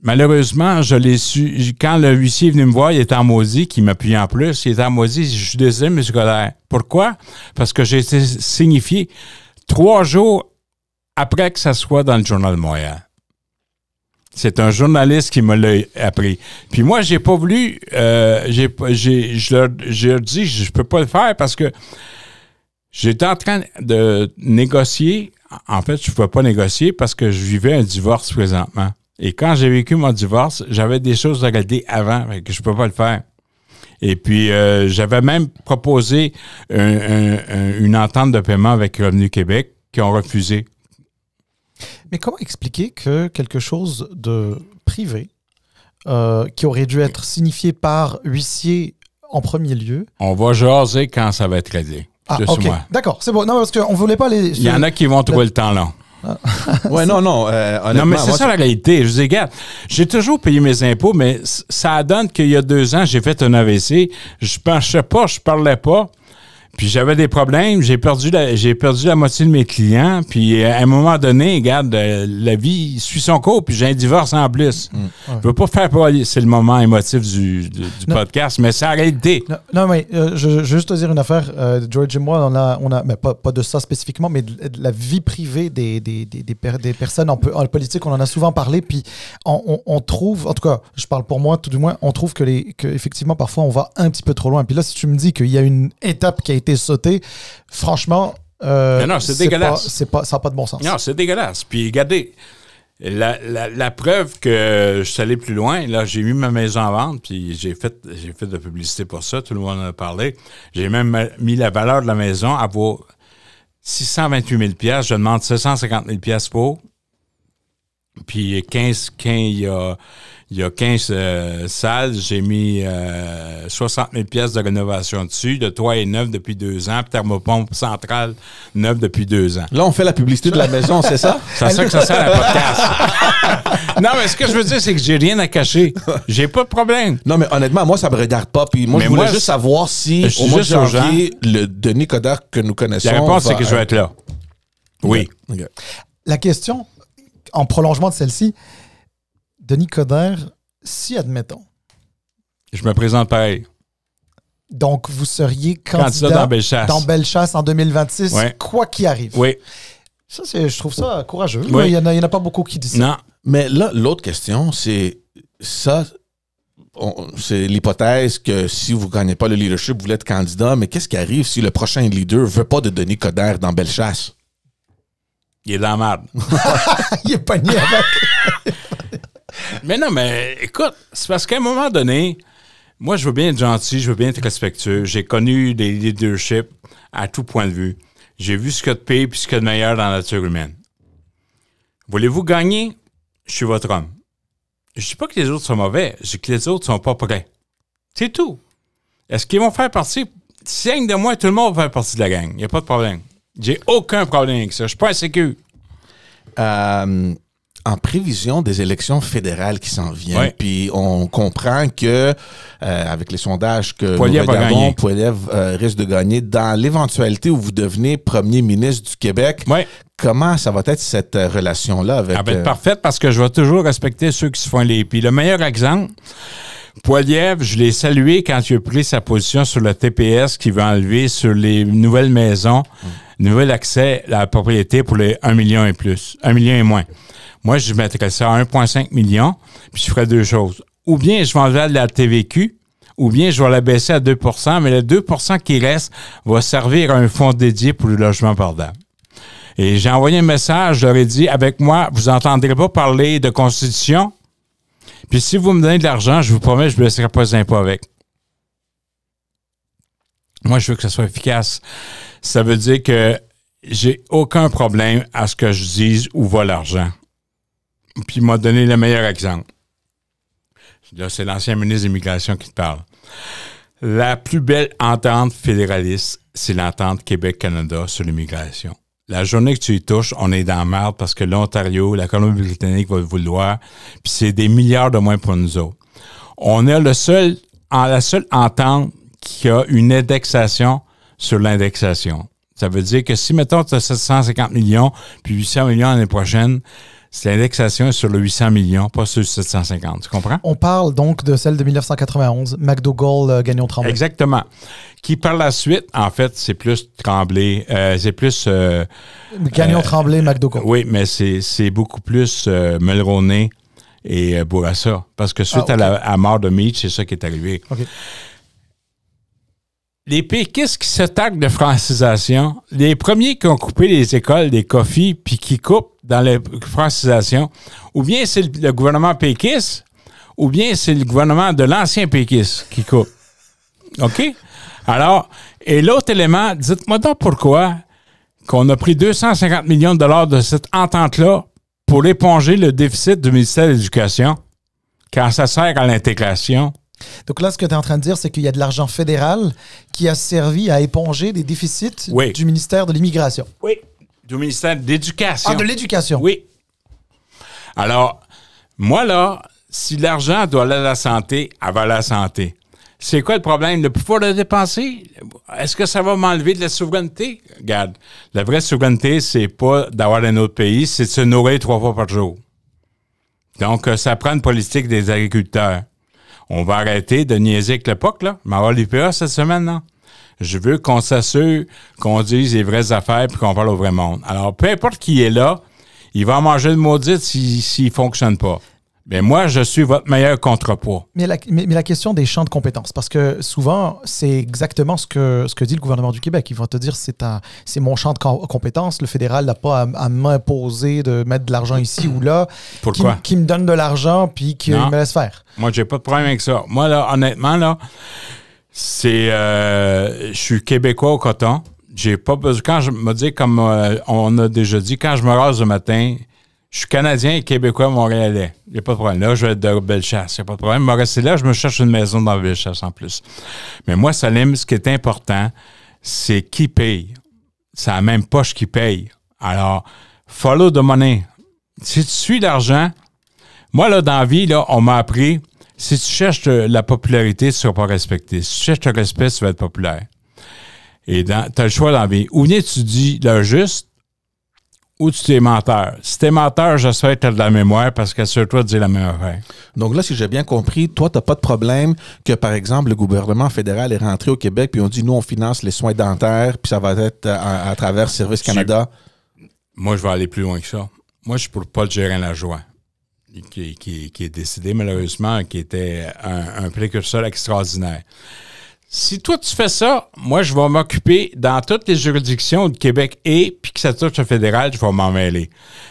malheureusement, je l'ai su. Quand le huissier est venu me voir, il était en maudit, qui m'appuyait en plus. Il était en maudit. Je suis désolé, M. Coderre. Pourquoi? Parce que j'ai été signifié 3 jours après que ça soit dans le Journal de Montréal. C'est un journaliste qui me l'a appris. Puis moi, j'ai pas voulu. Je leur dis, je peux pas le faire parce que j'étais en train de négocier. En fait, je ne pouvais pas négocier parce que je vivais un divorce présentement. Et quand j'ai vécu mon divorce, j'avais des choses à régler avant, que je ne peux pas le faire. Et puis, j'avais même proposé une entente de paiement avec Revenu Québec qui ont refusé. Mais comment expliquer que quelque chose de privé, qui aurait dû être signifié par huissier en premier lieu... On va jaser quand ça va être réglé. Ah, OK. D'accord, c'est bon. Non, parce qu'on ne voulait pas les... Il y en a qui vont trouver le temps long. Ouais, non. Non, mais c'est ça la réalité. Je vous dis, regarde, j'ai toujours payé mes impôts, mais ça donne qu'il y a 2 ans, j'ai fait un AVC. Je marchais pas, je parlais pas. Puis j'avais des problèmes, j'ai perdu la moitié de mes clients, puis à un moment donné, regarde, la vie suit son cours, puis j'ai un divorce en plus. Je veux pas faire c'est le moment émotif du podcast, mais c'est la réalité. Non, mais je veux juste te dire une affaire. George et moi, on a mais pas de ça spécifiquement, mais de la vie privée des personnes en politique, on en a souvent parlé, puis on trouve, en tout cas, je parle pour moi, tout du moins, on trouve que effectivement, parfois, on va un petit peu trop loin. Puis là, si tu me dis qu'il y a une étape qui a été sauté, franchement, non, c'est dégueulasse. Ça n'a pas de bon sens. Non, c'est dégueulasse. Puis regardez, la preuve que je suis allé plus loin, là, j'ai mis ma maison en vente, puis j'ai fait de la publicité pour ça, tout le monde en a parlé. J'ai même mis la valeur de la maison à vaut 628 000 $. Je demande 750 000 $ pour. Puis il y a 15 salles, j'ai mis 60 000 $ de rénovation dessus, de toit est neuf depuis 2 ans, puis thermopompe centrale neuve depuis 2 ans. Là, on fait la publicité de la maison, c'est ça? C'est ça que ça sert à podcast. Non, mais ce que je veux dire, c'est que j'ai rien à cacher. J'ai pas de problème. Non, mais honnêtement, moi, ça me regarde pas. Puis moi, je voulais juste savoir si, au mois de janvier, le Denis Coderre que nous connaissons... La réponse, c'est que je vais être là. Oui. Okay. La question, en prolongement de celle-ci, Denis Coderre, si, admettons... Je me présente pareil. Donc, vous seriez candidat dans Bellechasse en 2026, ouais. Quoi qu'il arrive. Oui. Ça, je trouve ça courageux. Oui. Il n'y en a pas beaucoup qui disent ça. Non. Mais là, l'autre question, c'est ça... c'est l'hypothèse que si vous ne gagnez pas le leadership, vous voulez être candidat, mais qu'est-ce qui arrive si le prochain leader ne veut pas de Denis Coderre dans Bellechasse? Il est dans la merde. Il est pogné avec... Mais non, mais écoute, c'est parce qu'à un moment donné, moi, je veux bien être gentil, je veux bien être respectueux. J'ai connu des leaderships à tout point de vue. J'ai vu ce qu'il y a de pire et ce qu'il y a de meilleur dans la nature humaine. Voulez-vous gagner? Je suis votre homme. Je ne dis pas que les autres sont mauvais, je dis que les autres ne sont pas prêts. C'est tout. Est-ce qu'ils vont faire partie? Si rien de moi, tout le monde va faire partie de la gang. Il n'y a pas de problème. J'ai aucun problème avec ça. Je ne suis pas insécure. En prévision des élections fédérales qui s'en viennent, puis on comprend que avec les sondages que Poilievre nous regardons, Poilievre risque de gagner. Dans l'éventualité où vous devenez premier ministre du Québec, comment ça va être cette relation-là avec... Elle va être parfaite parce que je vais toujours respecter ceux qui se font les... Puis le meilleur exemple, Poilievre, je l'ai salué quand il a pris sa position sur le TPS qu'il veut enlever sur les nouvelles maisons, nouvel accès à la propriété pour les 1 million et plus, 1 million et moins. Moi, je mettrais ça à 1,5 million, puis je ferais 2 choses. Ou bien je vais enlever de la TVQ, ou bien je vais la baisser à 2 %, mais le 2 % qui reste va servir à un fonds dédié pour le logement abordable. Et j'ai envoyé un message, je leur ai dit, avec moi, vous n'entendrez pas parler de constitution, puis si vous me donnez de l'argent, je vous promets, je ne baisserai pas les impôts avec. Moi, je veux que ça soit efficace. Ça veut dire que j'ai aucun problème à ce que je dise où va l'argent. Puis il m'a donné le meilleur exemple. Là, c'est l'ancien ministre de l'Immigration qui te parle. La plus belle entente fédéraliste, c'est l'entente Québec-Canada sur l'immigration. La journée que tu y touches, on est dans la merde parce que l'Ontario, la Colombie-Britannique va le vouloir, puis c'est des milliards de moins pour nous autres. On est la seule entente qui a une indexation sur l'indexation. Ça veut dire que si, mettons, tu as 750 millions, puis 800 millions l'année prochaine, c'est l'indexation sur le 800 millions, pas sur le 750. Tu comprends? On parle donc de celle de 1991, McDougall, Gagnon-Tremblay. Exactement. Qui, par la suite, en fait, c'est plus Tremblay, c'est plus... Gagnon-Tremblay, McDougall. Oui, mais c'est beaucoup plus Mulroney et Bourassa. Parce que suite à la mort de Meach, c'est ça qui est arrivé. OK. Les péquistes qui se taquent de francisation, les premiers qui ont coupé les écoles des coffees puis qui coupent dans la francisation, ou bien c'est le gouvernement péquiste, ou bien c'est le gouvernement de l'ancien péquiste qui coupe. OK? Alors, et l'autre élément, dites-moi donc pourquoi qu'on a pris 250 millions de dollars de cette entente-là pour éponger le déficit du ministère de l'Éducation quand ça sert à l'intégration. Donc là, ce que tu es en train de dire, c'est qu'il y a de l'argent fédéral qui a servi à éponger des déficits du ministère de l'Immigration. Oui, du ministère de l'Éducation. Ah, de l'Éducation. Oui. Alors, moi, là, si l'argent doit aller à la santé, elle va à la santé. C'est quoi le problème? Le pouvoir de dépenser? Est-ce que ça va m'enlever de la souveraineté? Regarde, la vraie souveraineté, c'est pas d'avoir un autre pays, c'est de se nourrir 3 fois par jour. Donc, ça prend une politique des agriculteurs. On va arrêter de niaiser avec l'époque, là. Je m'en vais à l'UPA cette semaine, là. Je veux qu'on s'assure qu'on dise les vraies affaires puis qu'on parle au vrai monde. Alors, peu importe qui est là, il va en manger de maudite s'il ne fonctionne pas. Mais moi, je suis votre meilleur contrepoids. Mais la question des champs de compétences, parce que souvent, c'est exactement ce que dit le gouvernement du Québec. Ils vont te dire, c'est mon champ de compétences. Le fédéral n'a pas à m'imposer de mettre de l'argent ici ou là. Pourquoi? Qui me donne de l'argent puis qui me laisse faire. Moi, j'ai pas de problème avec ça. Moi, là, honnêtement, là, je suis Québécois au coton. J'ai pas besoin. Quand je me dis, comme on a déjà dit, quand je me rase le matin, je suis Canadien et Québécois montréalais. Il n'y a pas de problème. Là, je vais être de Bellechasse. Il n'y a pas de problème. Je vais rester là, je me cherche une maison dans Bellechasse en plus. Mais moi, Salim, ce qui est important, c'est qui paye. C'est la même poche qui paye. Alors, follow the money. Si tu suis l'argent, moi, là, dans la vie, là, on m'a appris, si tu cherches la popularité, tu ne seras pas respecté. Si tu cherches le respect, tu vas être populaire. Et tu as le choix dans la vie. Ou bien tu dis le juste, ou tu es menteur. Si tu es menteur, j'espère que tu as de la mémoire parce que sur toi, tu dis la même affaire. Donc là, si j'ai bien compris, toi, tu n'as pas de problème que, par exemple, le gouvernement fédéral est rentré au Québec puis on dit, nous, on finance les soins dentaires puis ça va être à travers Service Canada. Moi, je vais aller plus loin que ça. Moi, je suis pour Paul Gérin-Lajoie, qui est décédé malheureusement, qui était un précurseur extraordinaire. Si toi, tu fais ça, moi, je vais m'occuper dans toutes les juridictions du Québec puis que ça touche le fédéral, je vais m'en mêler.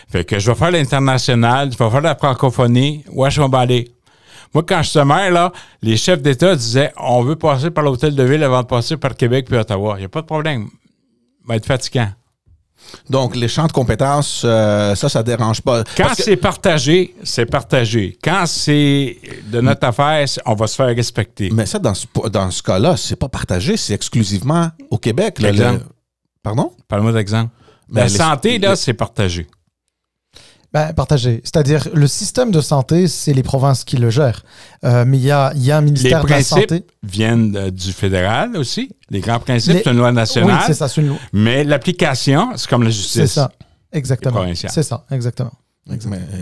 Fait que je vais faire l'international, je vais faire la francophonie, ouais, je vais m'en aller. Moi, quand je suis maire, là, les chefs d'État disaient, on veut passer par l'hôtel de ville avant de passer par Québec puis Ottawa. Il n'y a pas de problème. Ça va être fatigant. Donc, les champs de compétences, ça ne dérange pas. Quand c'est partagé, c'est partagé. Quand c'est de notre affaire, on va se faire respecter. Mais ça, dans ce cas-là, c'est pas partagé, c'est exclusivement au Québec. Là, Pardon? Parle-moi d'exemple. La santé, là, c'est partagé. Ben, partagé. C'est-à-dire, le système de santé, c'est les provinces qui le gèrent. Mais il y a un ministère de la santé. Les principes viennent du fédéral aussi. Les grands principes, c'est une loi nationale. Oui, c'est ça, c'est une loi. Mais l'application, c'est comme la justice. C'est ça, exactement. C'est ça, exactement.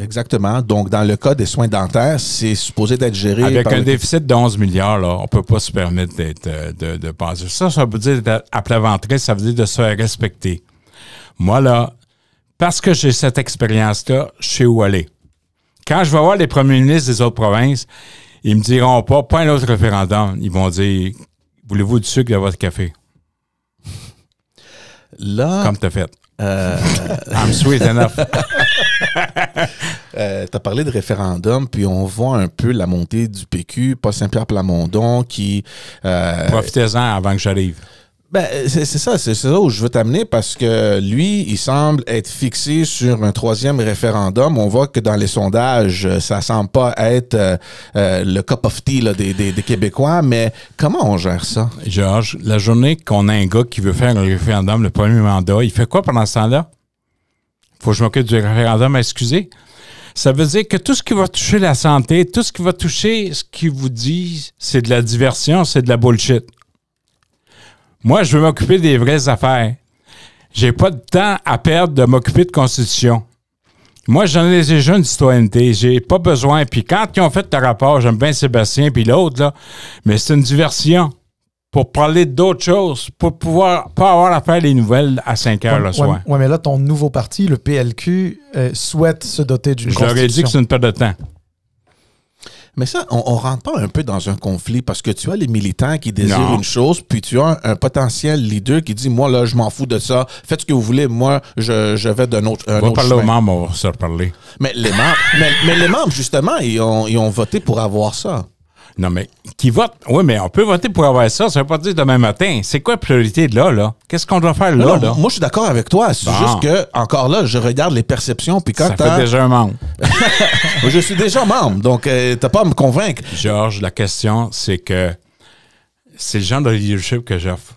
Exactement. Donc, dans le cas des soins dentaires, c'est supposé d'être géré avec un déficit de 11 milliards, là, on ne peut pas se permettre de passer. Ça veut dire d'être à plat ventre, ça veut dire de se faire respecter. Moi, là, parce que j'ai cette expérience-là, je sais où aller. Quand je vais voir les premiers ministres des autres provinces, ils me diront pas un autre référendum. Ils vont dire, voulez-vous du sucre dans votre café? Là... Comme tu as fait. I'm sweet enough. Tu as parlé de référendum, puis on voit un peu la montée du PQ, Paul Saint-Pierre Plamondon, qui... Profitez-en avant que j'arrive. Ben, c'est ça où je veux t'amener parce que lui, il semble être fixé sur un 3e référendum. On voit que dans les sondages, ça semble pas être le cup of tea là, des Québécois, mais comment on gère ça? Georges, la journée qu'on a un gars qui veut faire un référendum, le premier mandat, il fait quoi pendant ce temps-là? Faut que je m'occupe du référendum, excusez. Ça veut dire que tout ce qui va toucher la santé, tout ce qui va toucher ce qu'ils vous disent, c'est de la diversion, c'est de la bullshit. Moi, je veux m'occuper des vraies affaires. J'ai pas de temps à perdre de m'occuper de constitution. Moi, j'en ai déjà une citoyenneté. J'ai pas besoin. Puis quand ils ont fait le rapport, j'aime bien Sébastien puis l'autre, là, mais c'est une diversion pour parler d'autres choses, pour pouvoir pas avoir à faire les nouvelles à 5 heures le soir. Oui, mais là, ton nouveau parti, le PLQ, souhaite se doter d'une constitution. Je leur ai dit que c'est une perte de temps. Mais ça, on rentre pas un peu dans un conflit parce que tu as les militants qui désirent une chose, puis tu as un potentiel leader qui dit, moi, là, je m'en fous de ça, faites ce que vous voulez, moi, je vais d'un autre chemin. On va parler aux membres, on va se reparler. Mais les membres, justement, ils ont voté pour avoir ça. Non, mais qui vote? Oui, mais on peut voter pour avoir ça. Ça ne veut pas dire demain matin. C'est quoi la priorité de là? Qu'est-ce qu'on doit faire là? Moi, je suis d'accord avec toi. C'est juste que, encore là, je regarde les perceptions. Puis quand ça fait déjà un membre. Je suis déjà membre, donc t'as pas à me convaincre. Georges, la question, c'est que c'est le genre de leadership que j'offre.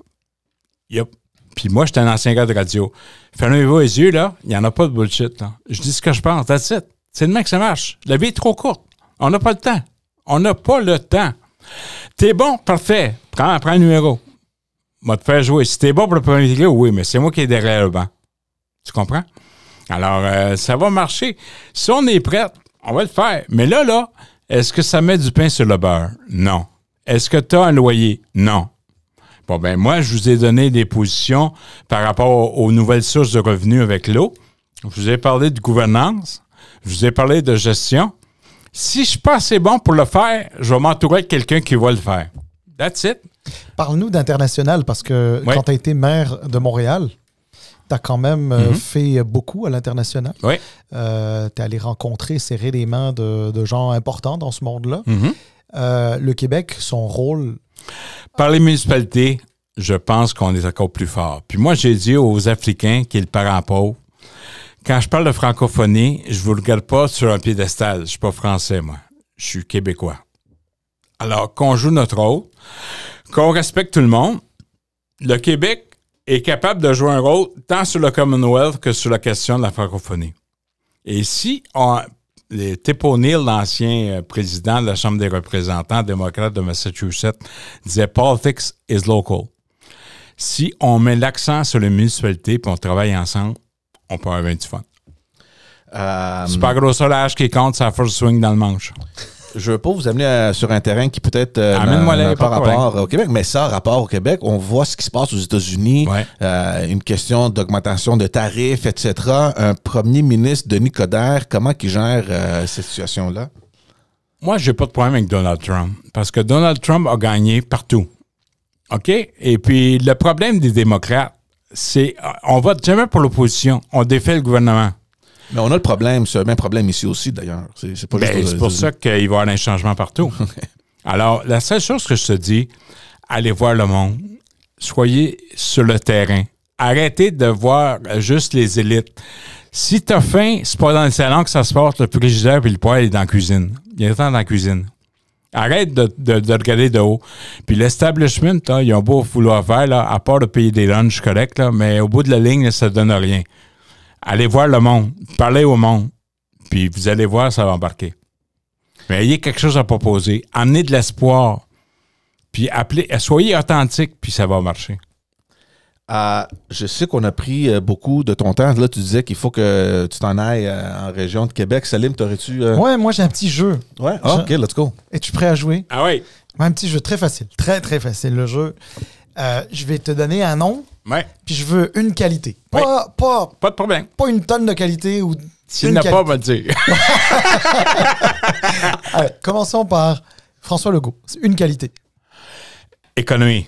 Yep. Puis moi, j'étais un ancien gars de radio. Fermez-vous les yeux, là. Il n'y en a pas de bullshit, là. Je dis ce que je pense. That's it. C'est le mec que ça marche. La vie est trop courte. On n'a pas le temps. On n'a pas le temps. T'es bon? Parfait. Prends un numéro. Va te faire jouer. Si t'es bon pour le premier degré, oui, mais c'est moi qui est derrière le banc. Tu comprends? Alors, ça va marcher. Si on est prêt, on va le faire. Mais là, est-ce que ça met du pain sur le beurre? Non. Est-ce que tu as un loyer? Non. Bon, ben moi, je vous ai donné des positions par rapport aux nouvelles sources de revenus avec l'eau. Je vous ai parlé de gouvernance. Je vous ai parlé de gestion. Si je ne suis pas assez bon pour le faire, je vais m'entourer de quelqu'un qui va le faire. That's it. Parle-nous d'international, parce que quand tu as été maire de Montréal, tu as quand même fait beaucoup à l'international. Oui. Tu es allé rencontrer, serrer les mains de gens importants dans ce monde-là. Le Québec, son rôle... Par les municipalités, je pense qu'on est encore plus fort. Puis moi, j'ai dit aux Africains, qui est le parent pauvre, quand je parle de francophonie, je ne vous regarde pas sur un piédestal. Je ne suis pas français, moi. Je suis québécois. Alors, qu'on joue notre rôle, qu'on respecte tout le monde, le Québec est capable de jouer un rôle tant sur le Commonwealth que sur la question de la francophonie. Et si Tip O'Neill, l'ancien président de la Chambre des représentants démocrate de Massachusetts, disait « Politics is local ». Si on met l'accent sur les municipalités et on travaille ensemble, on peut avoir du fun. C'est pas gros solage qui compte, ça first swing dans le manche. Je veux pas vous amener sur un terrain qui peut-être n'a pas rapport au Québec, mais ça, rapport au Québec, on voit ce qui se passe aux États-Unis, une question d'augmentation de tarifs, etc. Un premier ministre, Denis Coderre, comment il gère cette situation-là? Moi, j'ai pas de problème avec Donald Trump, parce que Donald Trump a gagné partout. OK? Et puis, le problème des démocrates, c'est on vote jamais pour l'opposition, on défait le gouvernement. Mais on a le problème, c'est le même problème ici aussi, d'ailleurs. C'est pas juste c'est pour ça qu'il va y avoir un changement partout. Alors, la seule chose que je te dis, allez voir le monde. Soyez sur le terrain. Arrêtez de voir juste les élites. Si t'as faim, c'est pas dans le salon que ça se passe, le frigidaire puis le poêle est dans la cuisine. Il est dans la cuisine. Arrête de regarder de haut. Puis l'establishment, ils ont beau vouloir faire, là, à part de payer des lunchs corrects, là, mais au bout de la ligne, ça ne donne rien. Allez voir le monde, parlez au monde, puis vous allez voir, ça va embarquer. Mais ayez quelque chose à proposer, amenez de l'espoir, puis soyez authentique, puis ça va marcher. Je sais qu'on a pris beaucoup de ton temps. Là, tu disais qu'il faut que tu t'en ailles en région de Québec. Salim, t'aurais-tu... Ouais, moi j'ai un petit jeu. Ouais, OK, let's go. Es-tu prêt à jouer? Ah oui? Un petit jeu très facile, très très facile le jeu. Je vais te donner un nom. Ouais. Puis je veux une qualité. Pas de problème. Pas une tonne de qualité ou s'il n'a pas, on va le dire. Allez, commençons par François Legault. C'est une qualité. Économie.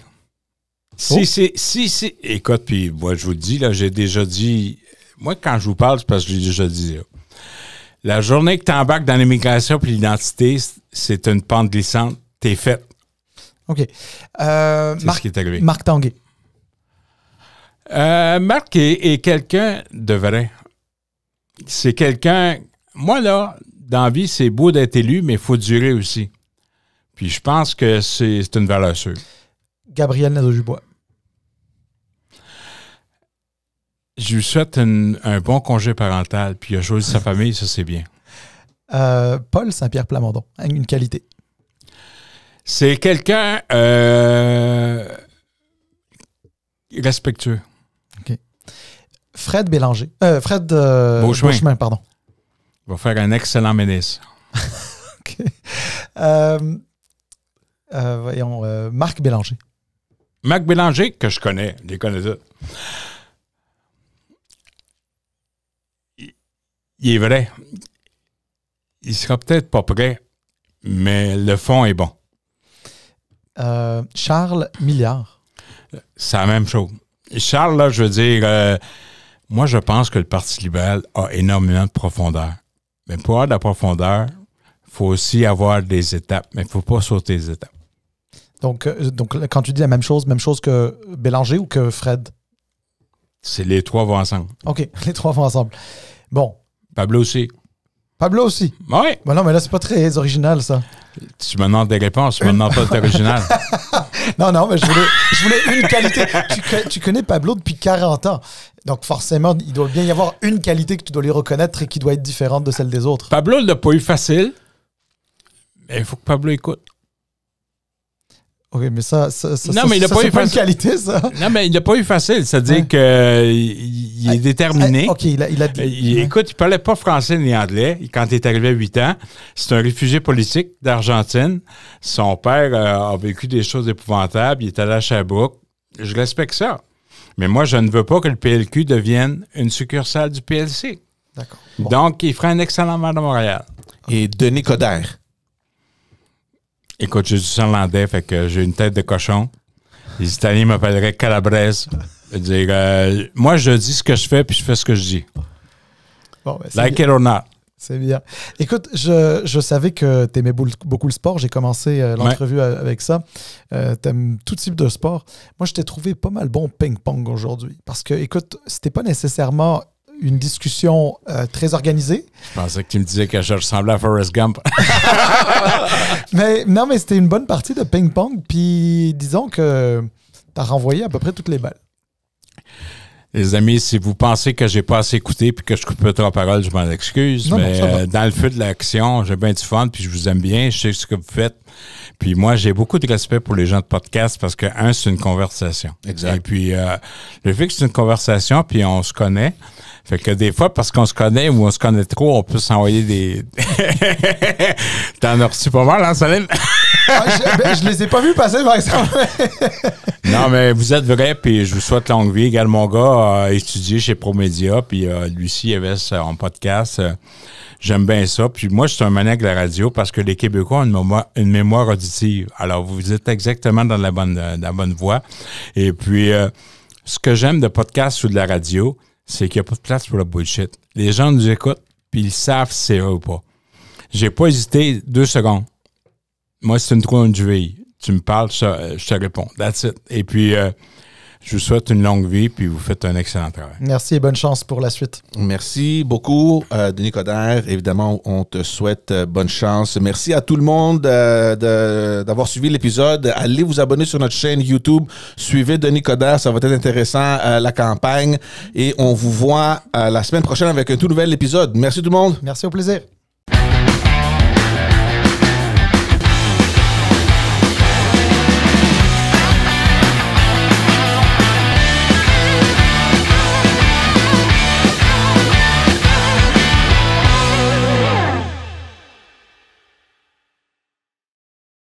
Si, écoute, puis moi, je vous le dis, là, j'ai déjà dit, moi, quand je vous parle, c'est parce que je l'ai déjà dit, là. La journée que tu embarques dans l'immigration puis l'identité, c'est une pente glissante. T'es faite. OK. C'est ce qui est arrivé. Marc Tanguay. Marc est quelqu'un de vrai. C'est quelqu'un... Moi, là, dans la vie, c'est beau d'être élu, mais il faut durer aussi. Puis je pense que c'est une valeur sûre. Gabriel Nadeau-Dubois. Je lui souhaite un bon congé parental, puis il a choisi sa famille, ça c'est bien. Paul Saint-Pierre Plamondon, une qualité. C'est quelqu'un respectueux. OK. Fred Bélanger. Fred Beauchemin, pardon. Il va faire un excellent ministre. OK. Voyons, Marc Bélanger. Marc Bélanger, que je connais, je les connais tous. Il est vrai. Il sera peut-être pas prêt, mais le fond est bon. Charles Milliard. C'est la même chose. Charles, là, je veux dire, moi, je pense que le Parti libéral a énormément de profondeur. Mais pour avoir de la profondeur, il faut aussi avoir des étapes, mais il ne faut pas sauter les étapes. Donc, quand tu dis la même chose que Bélanger ou que Fred? C'est les trois vont ensemble. OK, les trois vont ensemble. Bon. Pablo aussi. Pablo aussi? Oui. Ben non, mais là, c'est pas très original, ça. Tu me demandes des réponses, tu me demandes pas d'original. Non, mais je voulais une qualité. Tu connais Pablo depuis 40 ans. Donc, forcément, il doit bien y avoir une qualité que tu dois lui reconnaître et qui doit être différente de celle des autres. Pablo ne l'a pas eu facile, mais il faut que Pablo écoute. OK, mais ça non, mais il n'a pas eu une qualité, ça. Non, mais il n'a pas eu facile. C'est-à-dire qu'il est déterminé. OK, il a écoute, il ne parlait pas français ni anglais quand il est arrivé à 8 ans. C'est un réfugié politique d'Argentine. Son père a vécu des choses épouvantables. Il est allé à Sherbrooke. Je respecte ça. Mais moi, je ne veux pas que le PLQ devienne une succursale du PLC. D'accord. Bon. Donc, il fera un excellent maire de Montréal. Et Denis Coderre. Écoute, je suis irlandais, fait que j'ai une tête de cochon. Les Italiens m'appelleraient Calabrese. C'est-à-dire, moi, je dis ce que je fais, puis je fais ce que je dis. Bon, ben, like it or not. C'est bien. Écoute, je savais que tu aimais beaucoup le sport. J'ai commencé l'entrevue avec ça. Tu aimes tout type de sport. Moi, je t'ai trouvé pas mal bon ping-pong aujourd'hui. Parce que, écoute, c'était pas nécessairement une discussion très organisée. Je pensais que tu me disais que je ressemblais à Forrest Gump. Mais c'était une bonne partie de ping-pong. Puis, disons que tu as renvoyé à peu près toutes les balles. Les amis, si vous pensez que j'ai pas assez écouté puis que je coupe trop la parole, je m'en excuse. Non, mais dans le feu de l'action, j'ai bien du fun puis je vous aime bien. Je sais ce que vous faites. Puis moi, j'ai beaucoup de respect pour les gens de podcast parce que, c'est une conversation. Exact. Et puis, le fait que c'est une conversation puis on se connaît, fait que des fois, parce qu'on se connaît ou on se connaît trop, on peut s'envoyer des... T'en as reçu pas mal, hein, Saline? Je les ai pas vus passer, par exemple. Non, mais vous êtes vrai, puis je vous souhaite longue vie. Également, mon gars a étudié chez Promédia, puis lui-ci, il avait son podcast. J'aime bien ça. Puis moi, je suis un maniaque de la radio parce que les Québécois ont une mémoire auditive. Alors, vous êtes exactement dans la bonne voie. Et puis, ce que j'aime de podcast ou de la radio, c'est qu'il n'y a pas de place pour le bullshit. Les gens nous écoutent, puis ils savent si c'est vrai ou pas. J'ai pas hésité 2 secondes. Moi, c'est une trou une juville. Tu me parles, je te réponds. That's it. Et puis, je vous souhaite une longue vie, puis vous faites un excellent travail. Merci et bonne chance pour la suite. Merci beaucoup, Denis Coderre. Évidemment, on te souhaite bonne chance. Merci à tout le monde d'avoir suivi l'épisode. Allez vous abonner sur notre chaîne YouTube. Suivez Denis Coderre, ça va être intéressant, la campagne. Et on vous voit la semaine prochaine avec un tout nouvel épisode. Merci tout le monde. Merci, au plaisir.